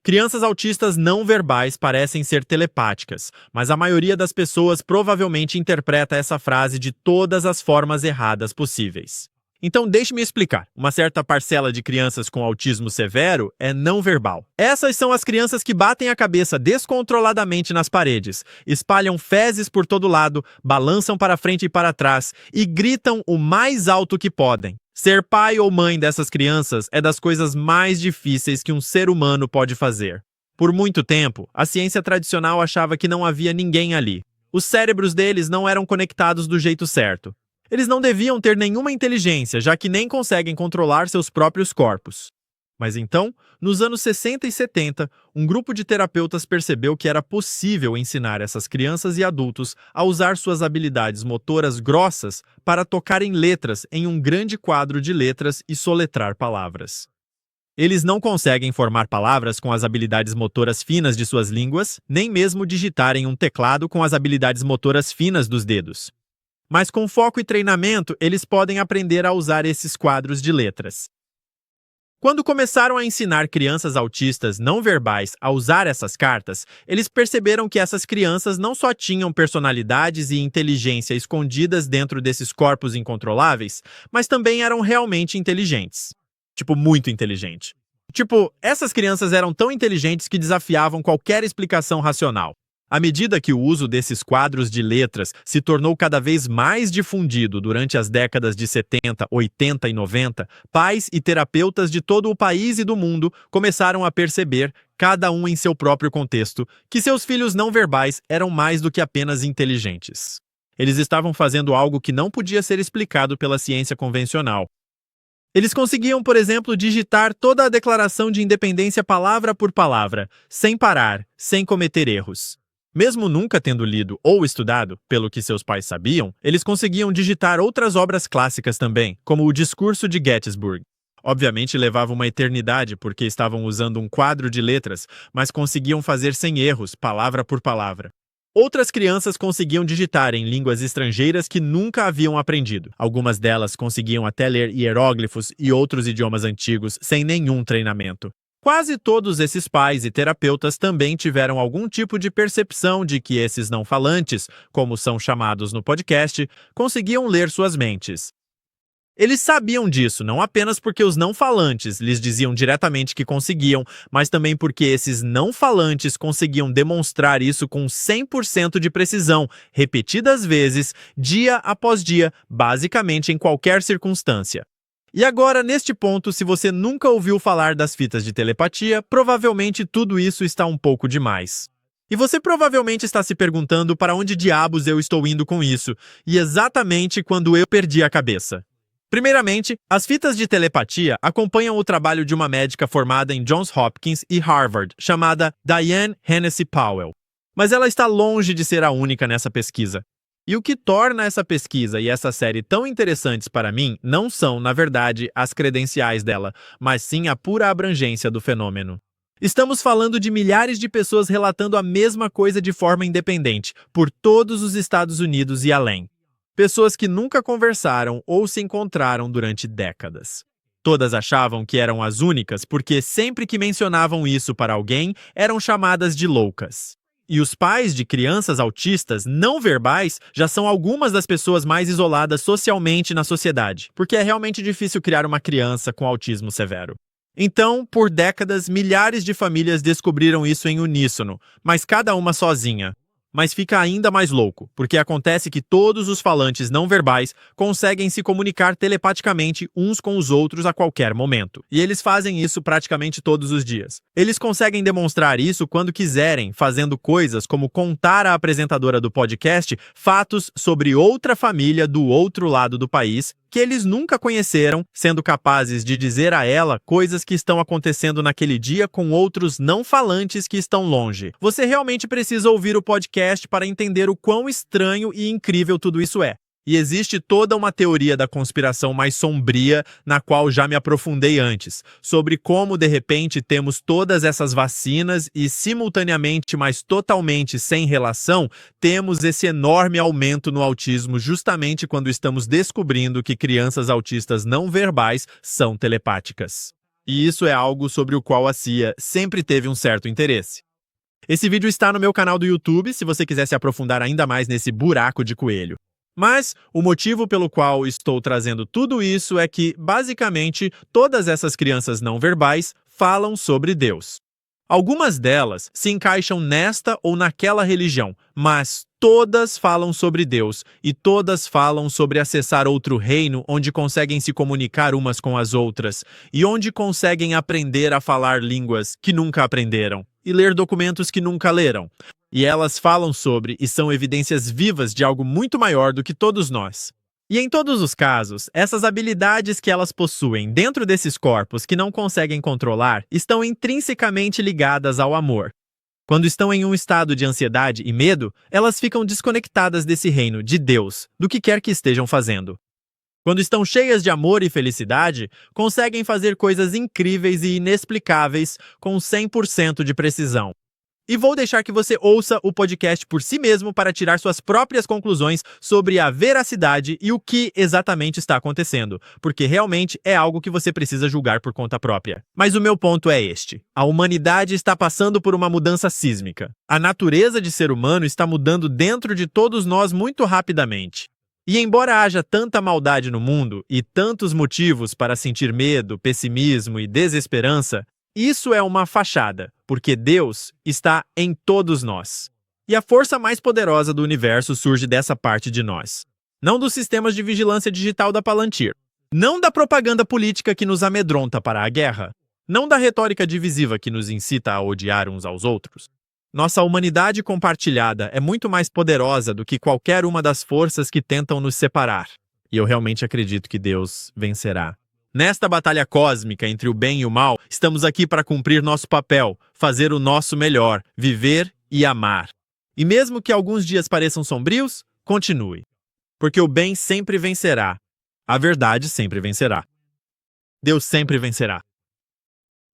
Crianças autistas não verbais parecem ser telepáticas, mas a maioria das pessoas provavelmente interpreta essa frase de todas as formas erradas possíveis. Então deixe-me explicar. Uma certa parcela de crianças com autismo severo é não verbal. Essas são as crianças que batem a cabeça descontroladamente nas paredes, espalham fezes por todo lado, balançam para frente e para trás e gritam o mais alto que podem. Ser pai ou mãe dessas crianças é das coisas mais difíceis que um ser humano pode fazer. Por muito tempo, a ciência tradicional achava que não havia ninguém ali. Os cérebros deles não eram conectados do jeito certo. Eles não deviam ter nenhuma inteligência, já que nem conseguem controlar seus próprios corpos. Mas então, nos anos 60 e 70, um grupo de terapeutas percebeu que era possível ensinar essas crianças e adultos a usar suas habilidades motoras grossas para tocar em letras em um grande quadro de letras e soletrar palavras. Eles não conseguem formar palavras com as habilidades motoras finas de suas línguas, nem mesmo digitar em um teclado com as habilidades motoras finas dos dedos. Mas com foco e treinamento, eles podem aprender a usar esses quadros de letras. Quando começaram a ensinar crianças autistas não verbais a usar essas cartas, eles perceberam que essas crianças não só tinham personalidades e inteligência escondidas dentro desses corpos incontroláveis, mas também eram realmente inteligentes. Tipo, muito inteligente. Tipo, essas crianças eram tão inteligentes que desafiavam qualquer explicação racional. À medida que o uso desses quadros de letras se tornou cada vez mais difundido durante as décadas de 70, 80 e 90, pais e terapeutas de todo o país e do mundo começaram a perceber, cada um em seu próprio contexto, que seus filhos não verbais eram mais do que apenas inteligentes. Eles estavam fazendo algo que não podia ser explicado pela ciência convencional. Eles conseguiam, por exemplo, digitar toda a Declaração de Independência palavra por palavra, sem parar, sem cometer erros. Mesmo nunca tendo lido ou estudado, pelo que seus pais sabiam, eles conseguiam digitar outras obras clássicas também, como o Discurso de Gettysburg. Obviamente levava uma eternidade porque estavam usando um quadro de letras, mas conseguiam fazer sem erros, palavra por palavra. Outras crianças conseguiam digitar em línguas estrangeiras que nunca haviam aprendido. Algumas delas conseguiam até ler hieróglifos e outros idiomas antigos sem nenhum treinamento. Quase todos esses pais e terapeutas também tiveram algum tipo de percepção de que esses não falantes, como são chamados no podcast, conseguiam ler suas mentes. Eles sabiam disso, não apenas porque os não falantes lhes diziam diretamente que conseguiam, mas também porque esses não falantes conseguiam demonstrar isso com 100% de precisão, repetidas vezes, dia após dia, basicamente em qualquer circunstância. E agora, neste ponto, se você nunca ouviu falar das fitas de telepatia, provavelmente tudo isso está um pouco demais. E você provavelmente está se perguntando para onde diabos eu estou indo com isso, e exatamente quando eu perdi a cabeça. Primeiramente, as fitas de telepatia acompanham o trabalho de uma médica formada em Johns Hopkins e Harvard, chamada Diane Hennessy Powell. Mas ela está longe de ser a única nessa pesquisa. E o que torna essa pesquisa e essa série tão interessantes para mim não são, na verdade, as credenciais dela, mas sim a pura abrangência do fenômeno. Estamos falando de milhares de pessoas relatando a mesma coisa de forma independente, por todos os Estados Unidos e além. Pessoas que nunca conversaram ou se encontraram durante décadas. Todas achavam que eram as únicas porque sempre que mencionavam isso para alguém, eram chamadas de loucas. E os pais de crianças autistas não verbais já são algumas das pessoas mais isoladas socialmente na sociedade, porque é realmente difícil criar uma criança com autismo severo. Então, por décadas, milhares de famílias descobriram isso em uníssono, mas cada uma sozinha. Mas fica ainda mais louco, porque acontece que todos os falantes não verbais conseguem se comunicar telepaticamente uns com os outros a qualquer momento. E eles fazem isso praticamente todos os dias. Eles conseguem demonstrar isso quando quiserem, fazendo coisas como contar à apresentadora do podcast fatos sobre outra família do outro lado do país que eles nunca conheceram, sendo capazes de dizer a ela coisas que estão acontecendo naquele dia com outros não falantes que estão longe. Você realmente precisa ouvir o podcast para entender o quão estranho e incrível tudo isso é. E existe toda uma teoria da conspiração mais sombria, na qual já me aprofundei antes, sobre como de repente temos todas essas vacinas e simultaneamente, mas totalmente sem relação, temos esse enorme aumento no autismo justamente quando estamos descobrindo que crianças autistas não verbais são telepáticas. E isso é algo sobre o qual a CIA sempre teve um certo interesse. Esse vídeo está no meu canal do YouTube, se você quiser se aprofundar ainda mais nesse buraco de coelho. Mas o motivo pelo qual estou trazendo tudo isso é que, basicamente, todas essas crianças não verbais falam sobre Deus. Algumas delas se encaixam nesta ou naquela religião, mas todas falam sobre Deus e todas falam sobre acessar outro reino onde conseguem se comunicar umas com as outras e onde conseguem aprender a falar línguas que nunca aprenderam e ler documentos que nunca leram. E elas falam sobre e são evidências vivas de algo muito maior do que todos nós. E em todos os casos, essas habilidades que elas possuem dentro desses corpos que não conseguem controlar estão intrinsecamente ligadas ao amor. Quando estão em um estado de ansiedade e medo, elas ficam desconectadas desse reino, de Deus, do que quer que estejam fazendo. Quando estão cheias de amor e felicidade, conseguem fazer coisas incríveis e inexplicáveis com 100% de precisão. E vou deixar que você ouça o podcast por si mesmo para tirar suas próprias conclusões sobre a veracidade e o que exatamente está acontecendo, porque realmente é algo que você precisa julgar por conta própria. Mas o meu ponto é este: a humanidade está passando por uma mudança sísmica. A natureza de ser humano está mudando dentro de todos nós muito rapidamente. E embora haja tanta maldade no mundo e tantos motivos para sentir medo, pessimismo e desesperança, isso é uma fachada, porque Deus está em todos nós. E a força mais poderosa do universo surge dessa parte de nós. Não dos sistemas de vigilância digital da Palantir. Não da propaganda política que nos amedronta para a guerra. Não da retórica divisiva que nos incita a odiar uns aos outros. Nossa humanidade compartilhada é muito mais poderosa do que qualquer uma das forças que tentam nos separar. E eu realmente acredito que Deus vencerá. Nesta batalha cósmica entre o bem e o mal, estamos aqui para cumprir nosso papel, fazer o nosso melhor, viver e amar. E mesmo que alguns dias pareçam sombrios, continue. Porque o bem sempre vencerá. A verdade sempre vencerá. Deus sempre vencerá.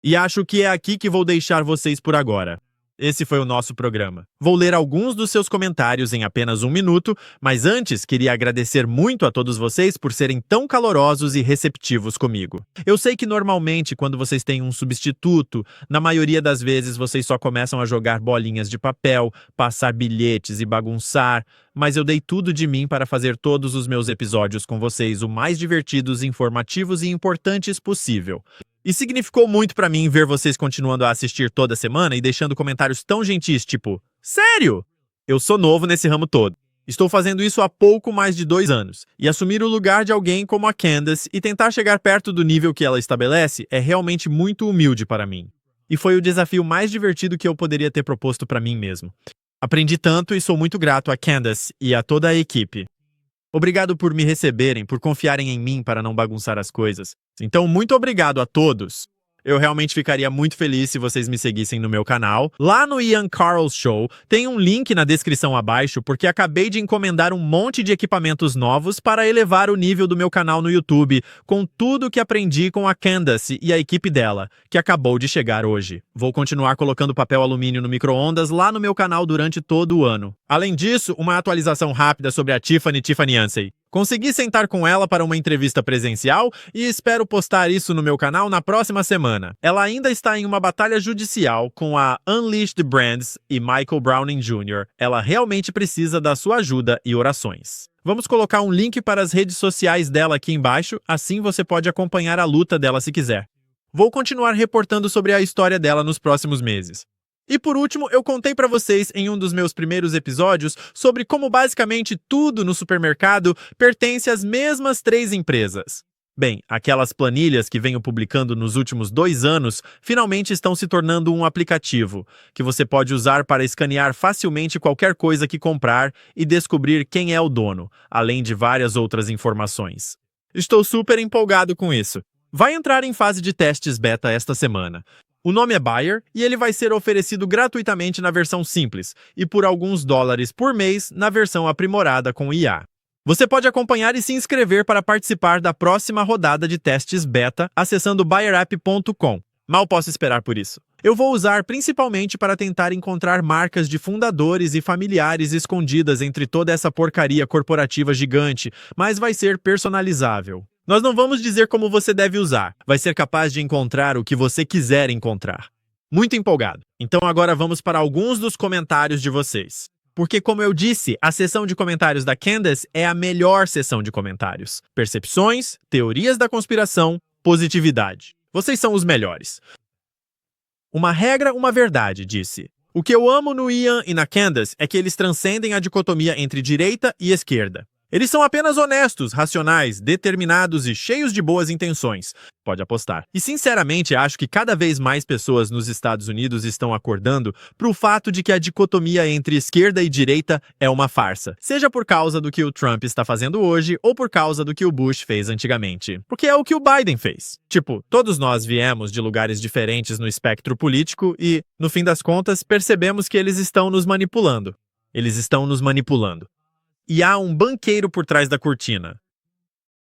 E acho que é aqui que vou deixar vocês por agora. esse foi o nosso programa. Vou ler alguns dos seus comentários em apenas um minuto, mas antes queria agradecer muito a todos vocês por serem tão calorosos e receptivos comigo. Eu sei que normalmente quando vocês têm um substituto, na maioria das vezes vocês só começam a jogar bolinhas de papel, passar bilhetes e bagunçar, mas eu dei tudo de mim para fazer todos os meus episódios com vocês o mais divertidos, informativos e importantes possível. E significou muito pra mim ver vocês continuando a assistir toda semana e deixando comentários tão gentis, tipo, sério? Eu sou novo nesse ramo todo. Estou fazendo isso há pouco mais de 2 anos, e assumir o lugar de alguém como a Candace e tentar chegar perto do nível que ela estabelece é realmente muito humilde para mim. E foi o desafio mais divertido que eu poderia ter proposto para mim mesmo. Aprendi tanto e sou muito grato a Candace e a toda a equipe. Obrigado por me receberem, por confiarem em mim para não bagunçar as coisas. Então, muito obrigado a todos. Eu realmente ficaria muito feliz se vocês me seguissem no meu canal. Lá no Ian Carroll's Show, tem um link na descrição abaixo, porque acabei de encomendar um monte de equipamentos novos para elevar o nível do meu canal no YouTube, com tudo que aprendi com a Candace e a equipe dela, que acabou de chegar hoje. Vou continuar colocando papel alumínio no micro-ondas lá no meu canal durante todo o ano. Além disso, uma atualização rápida sobre a Tiffany Yancey. Consegui sentar com ela para uma entrevista presencial e espero postar isso no meu canal na próxima semana. Ela ainda está em uma batalha judicial com a Unleashed Brands e Michael Browning Jr. Ela realmente precisa da sua ajuda e orações. Vamos colocar um link para as redes sociais dela aqui embaixo, assim você pode acompanhar a luta dela se quiser. Vou continuar reportando sobre a história dela nos próximos meses. E por último, eu contei para vocês em um dos meus primeiros episódios sobre como basicamente tudo no supermercado pertence às mesmas 3 empresas. Bem, aquelas planilhas que venho publicando nos últimos 2 anos finalmente estão se tornando um aplicativo que você pode usar para escanear facilmente qualquer coisa que comprar e descobrir quem é o dono, além de várias outras informações. Estou super empolgado com isso. Vai entrar em fase de testes beta esta semana. O nome é Buyer e ele vai ser oferecido gratuitamente na versão simples e por alguns dólares por mês na versão aprimorada com IA. Você pode acompanhar e se inscrever para participar da próxima rodada de testes beta acessando buyerapp.com. Mal posso esperar por isso. Eu vou usar principalmente para tentar encontrar marcas de fundadores e familiares escondidas entre toda essa porcaria corporativa gigante, mas vai ser personalizável. Nós não vamos dizer como você deve usar, vai ser capaz de encontrar o que você quiser encontrar. Muito empolgado. Então agora vamos para alguns dos comentários de vocês. Porque, como eu disse, a seção de comentários da Candace é a melhor seção de comentários. Percepções, teorias da conspiração, positividade. Vocês são os melhores. Uma regra, uma verdade, disse. O que eu amo no Ian e na Candace é que eles transcendem a dicotomia entre direita e esquerda. Eles são apenas honestos, racionais, determinados e cheios de boas intenções. Pode apostar. E sinceramente acho que cada vez mais pessoas nos Estados Unidos estão acordando para o fato de que a dicotomia entre esquerda e direita é uma farsa. Seja por causa do que o Trump está fazendo hoje ou por causa do que o Bush fez antigamente. Porque é o que o Biden fez. Tipo, todos nós viemos de lugares diferentes no espectro político e, no fim das contas, percebemos que eles estão nos manipulando. Eles estão nos manipulando. E há um banqueiro por trás da cortina.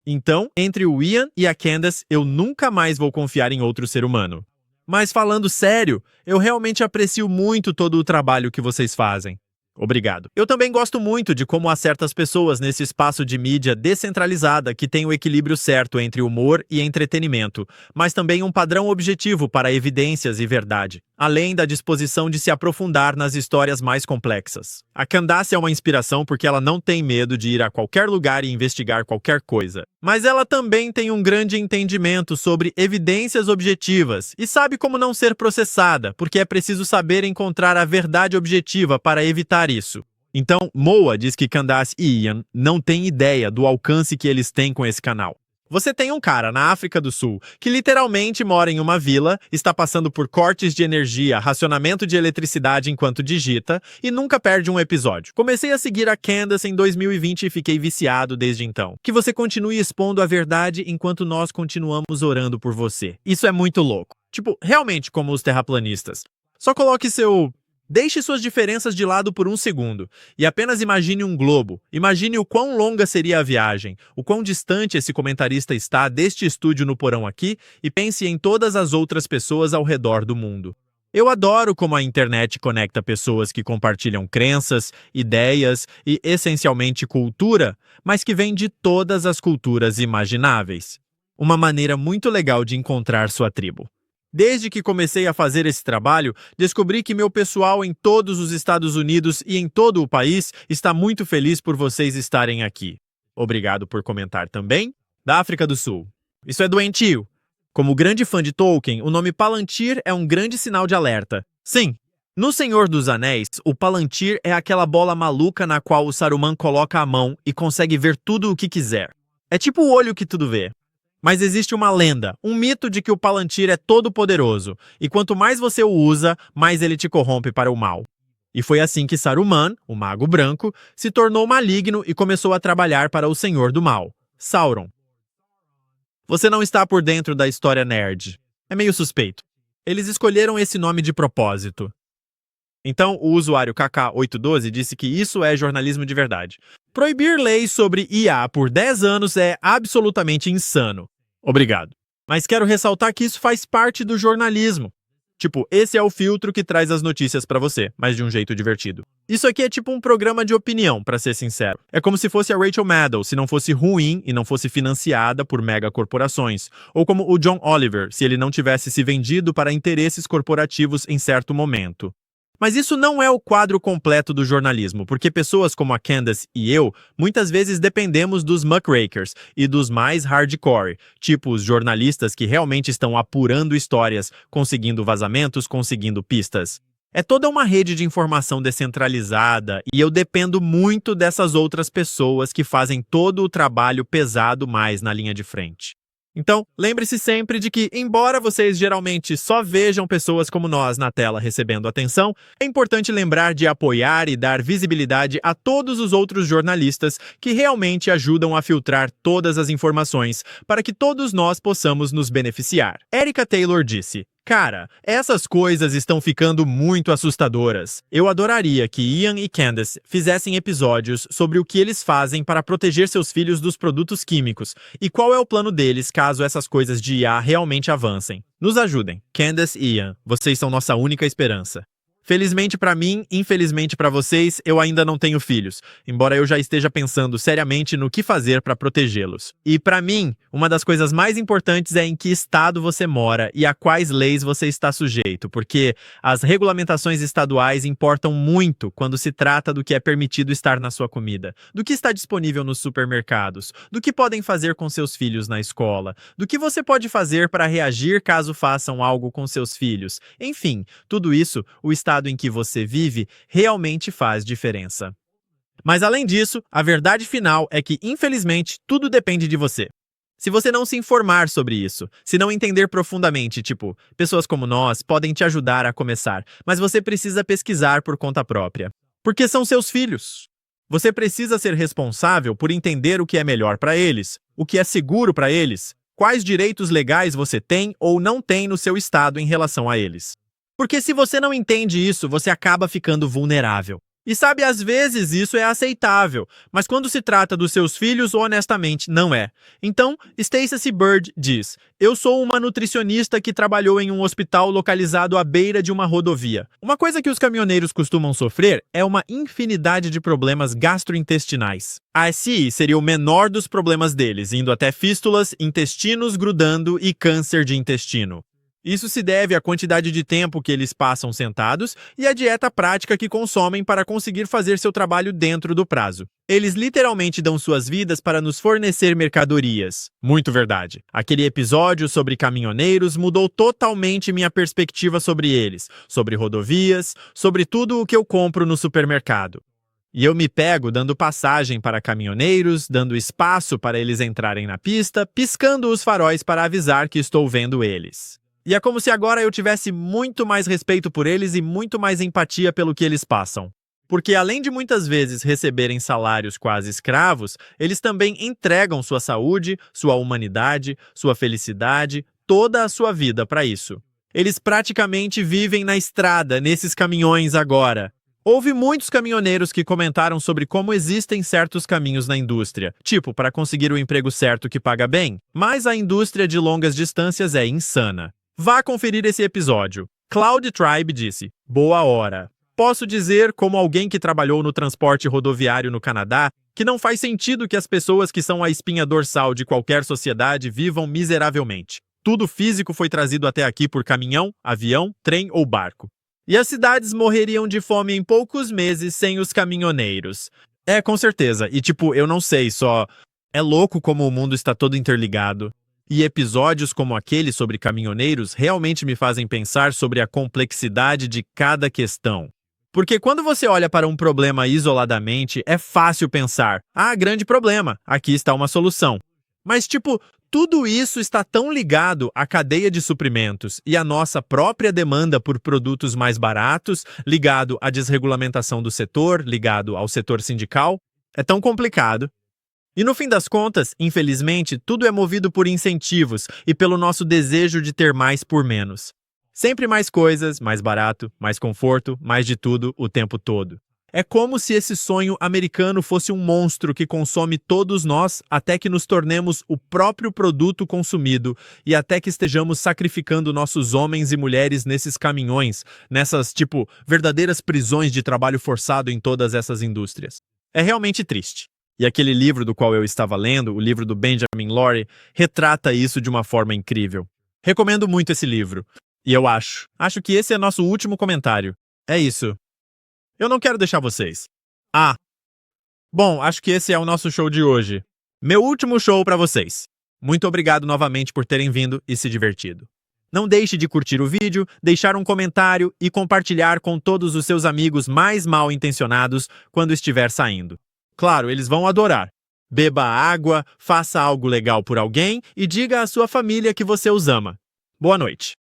Então, entre o Ian e a Candace, eu nunca mais vou confiar em outro ser humano. Mas falando sério, eu realmente aprecio muito todo o trabalho que vocês fazem. Obrigado. Eu também gosto muito de como há certas pessoas nesse espaço de mídia descentralizada que tem o equilíbrio certo entre humor e entretenimento, mas também um padrão objetivo para evidências e verdade, além da disposição de se aprofundar nas histórias mais complexas. A Candace é uma inspiração porque ela não tem medo de ir a qualquer lugar e investigar qualquer coisa. Mas ela também tem um grande entendimento sobre evidências objetivas e sabe como não ser processada, porque é preciso saber encontrar a verdade objetiva para evitar isso. Então, Moa diz que Candace e Ian não têm ideia do alcance que eles têm com esse canal. Você tem um cara na África do Sul que literalmente mora em uma vila, está passando por cortes de energia, racionamento de eletricidade enquanto digita e nunca perde um episódio. Comecei a seguir a Candace em 2020 e fiquei viciado desde então. Que você continue expondo a verdade enquanto nós continuamos orando por você. Isso é muito louco. Tipo, realmente como os terraplanistas. Só coloque Deixe suas diferenças de lado por um segundo e apenas imagine um globo. Imagine o quão longa seria a viagem, o quão distante esse comentarista está deste estúdio no porão aqui e pense em todas as outras pessoas ao redor do mundo. Eu adoro como a internet conecta pessoas que compartilham crenças, ideias e, essencialmente, cultura, mas que vêm de todas as culturas imagináveis. Uma maneira muito legal de encontrar sua tribo. Desde que comecei a fazer esse trabalho, descobri que meu pessoal em todos os Estados Unidos e em todo o país está muito feliz por vocês estarem aqui. Obrigado por comentar também. Da África do Sul. Isso é doentio. Como grande fã de Tolkien, o nome Palantir é um grande sinal de alerta. Sim, no Senhor dos Anéis, o Palantir é aquela bola maluca na qual o Saruman coloca a mão e consegue ver tudo o que quiser. É tipo o olho que tudo vê. Mas existe uma lenda, um mito de que o Palantir é todo poderoso, e quanto mais você o usa, mais ele te corrompe para o mal. E foi assim que Saruman, o Mago Branco, se tornou maligno e começou a trabalhar para o Senhor do Mal, Sauron. Você não está por dentro da história nerd. É meio suspeito. Eles escolheram esse nome de propósito. Então, o usuário KK812 disse que isso é jornalismo de verdade. Proibir leis sobre IA por 10 anos é absolutamente insano. Obrigado. Mas quero ressaltar que isso faz parte do jornalismo. Tipo, esse é o filtro que traz as notícias pra você, mas de um jeito divertido. Isso aqui é tipo um programa de opinião, pra ser sincero. É como se fosse a Rachel Maddow, se não fosse ruim e não fosse financiada por megacorporações. Ou como o John Oliver, se ele não tivesse se vendido para interesses corporativos em certo momento. Mas isso não é o quadro completo do jornalismo, porque pessoas como a Candace e eu muitas vezes dependemos dos muckrakers e dos mais hardcore, tipo os jornalistas que realmente estão apurando histórias, conseguindo vazamentos, conseguindo pistas. É toda uma rede de informação descentralizada e eu dependo muito dessas outras pessoas que fazem todo o trabalho pesado mais na linha de frente. Então, lembre-se sempre de que, embora vocês geralmente só vejam pessoas como nós na tela recebendo atenção, é importante lembrar de apoiar e dar visibilidade a todos os outros jornalistas que realmente ajudam a filtrar todas as informações para que todos nós possamos nos beneficiar. Erica Taylor disse: "Cara, essas coisas estão ficando muito assustadoras. Eu adoraria que Ian e Candace fizessem episódios sobre o que eles fazem para proteger seus filhos dos produtos químicos e qual é o plano deles caso essas coisas de IA realmente avancem. Nos ajudem. Candace e Ian, vocês são nossa única esperança." Felizmente para mim, infelizmente para vocês, eu ainda não tenho filhos, embora eu já esteja pensando seriamente no que fazer para protegê-los. E para mim, uma das coisas mais importantes é em que estado você mora e a quais leis você está sujeito, porque as regulamentações estaduais importam muito quando se trata do que é permitido estar na sua comida, do que está disponível nos supermercados, do que podem fazer com seus filhos na escola, do que você pode fazer para reagir caso façam algo com seus filhos. Enfim, tudo isso, o estado em que você vive realmente faz diferença. Mas além disso, a verdade final é que, infelizmente, tudo depende de você. Se você não se informar sobre isso, se não entender profundamente, tipo, pessoas como nós podem te ajudar a começar, mas você precisa pesquisar por conta própria. Porque são seus filhos. Você precisa ser responsável por entender o que é melhor para eles, o que é seguro para eles, quais direitos legais você tem ou não tem no seu estado em relação a eles. Porque se você não entende isso, você acaba ficando vulnerável. E sabe, às vezes isso é aceitável, mas quando se trata dos seus filhos, honestamente, não é. Então, Stacey Bird diz: "Eu sou uma nutricionista que trabalhou em um hospital localizado à beira de uma rodovia. Uma coisa que os caminhoneiros costumam sofrer é uma infinidade de problemas gastrointestinais. A SI seria o menor dos problemas deles, indo até fístulas, intestinos grudando e câncer de intestino. Isso se deve à quantidade de tempo que eles passam sentados e à dieta prática que consomem para conseguir fazer seu trabalho dentro do prazo. Eles literalmente dão suas vidas para nos fornecer mercadorias." Muito verdade. Aquele episódio sobre caminhoneiros mudou totalmente minha perspectiva sobre eles, sobre rodovias, sobre tudo o que eu compro no supermercado. E eu me pego dando passagem para caminhoneiros, dando espaço para eles entrarem na pista, piscando os faróis para avisar que estou vendo eles. E é como se agora eu tivesse muito mais respeito por eles e muito mais empatia pelo que eles passam. Porque além de muitas vezes receberem salários quase escravos, eles também entregam sua saúde, sua humanidade, sua felicidade, toda a sua vida para isso. Eles praticamente vivem na estrada, nesses caminhões agora. Houve muitos caminhoneiros que comentaram sobre como existem certos caminhos na indústria, tipo para conseguir o emprego certo que paga bem, mas a indústria de longas distâncias é insana. Vá conferir esse episódio. Cloud Tribe disse: boa hora. Posso dizer, como alguém que trabalhou no transporte rodoviário no Canadá, que não faz sentido que as pessoas que são a espinha dorsal de qualquer sociedade vivam miseravelmente. Tudo físico foi trazido até aqui por caminhão, avião, trem ou barco. E as cidades morreriam de fome em poucos meses sem os caminhoneiros. É, com certeza. E eu não sei, só... É louco como o mundo está todo interligado. E episódios como aquele sobre caminhoneiros realmente me fazem pensar sobre a complexidade de cada questão. Porque quando você olha para um problema isoladamente, é fácil pensar: ah, grande problema, aqui está uma solução. Mas, tudo isso está tão ligado à cadeia de suprimentos e à nossa própria demanda por produtos mais baratos, ligado à desregulamentação do setor, ligado ao setor sindical. É tão complicado. E no fim das contas, infelizmente, tudo é movido por incentivos e pelo nosso desejo de ter mais por menos. Sempre mais coisas, mais barato, mais conforto, mais de tudo o tempo todo. É como se esse sonho americano fosse um monstro que consome todos nós até que nos tornemos o próprio produto consumido e até que estejamos sacrificando nossos homens e mulheres nesses caminhões, nessas, verdadeiras prisões de trabalho forçado em todas essas indústrias. É realmente triste. E aquele livro do qual eu estava lendo, o livro do Benjamin Lorry, retrata isso de uma forma incrível. Recomendo muito esse livro. E eu acho que esse é nosso último comentário. É isso. Eu não quero deixar vocês. Bom, acho que esse é o nosso show de hoje. Meu último show para vocês. Muito obrigado novamente por terem vindo e se divertido. Não deixe de curtir o vídeo, deixar um comentário e compartilhar com todos os seus amigos mais mal intencionados quando estiver saindo. Claro, eles vão adorar. Beba água, faça algo legal por alguém e diga à sua família que você os ama. Boa noite.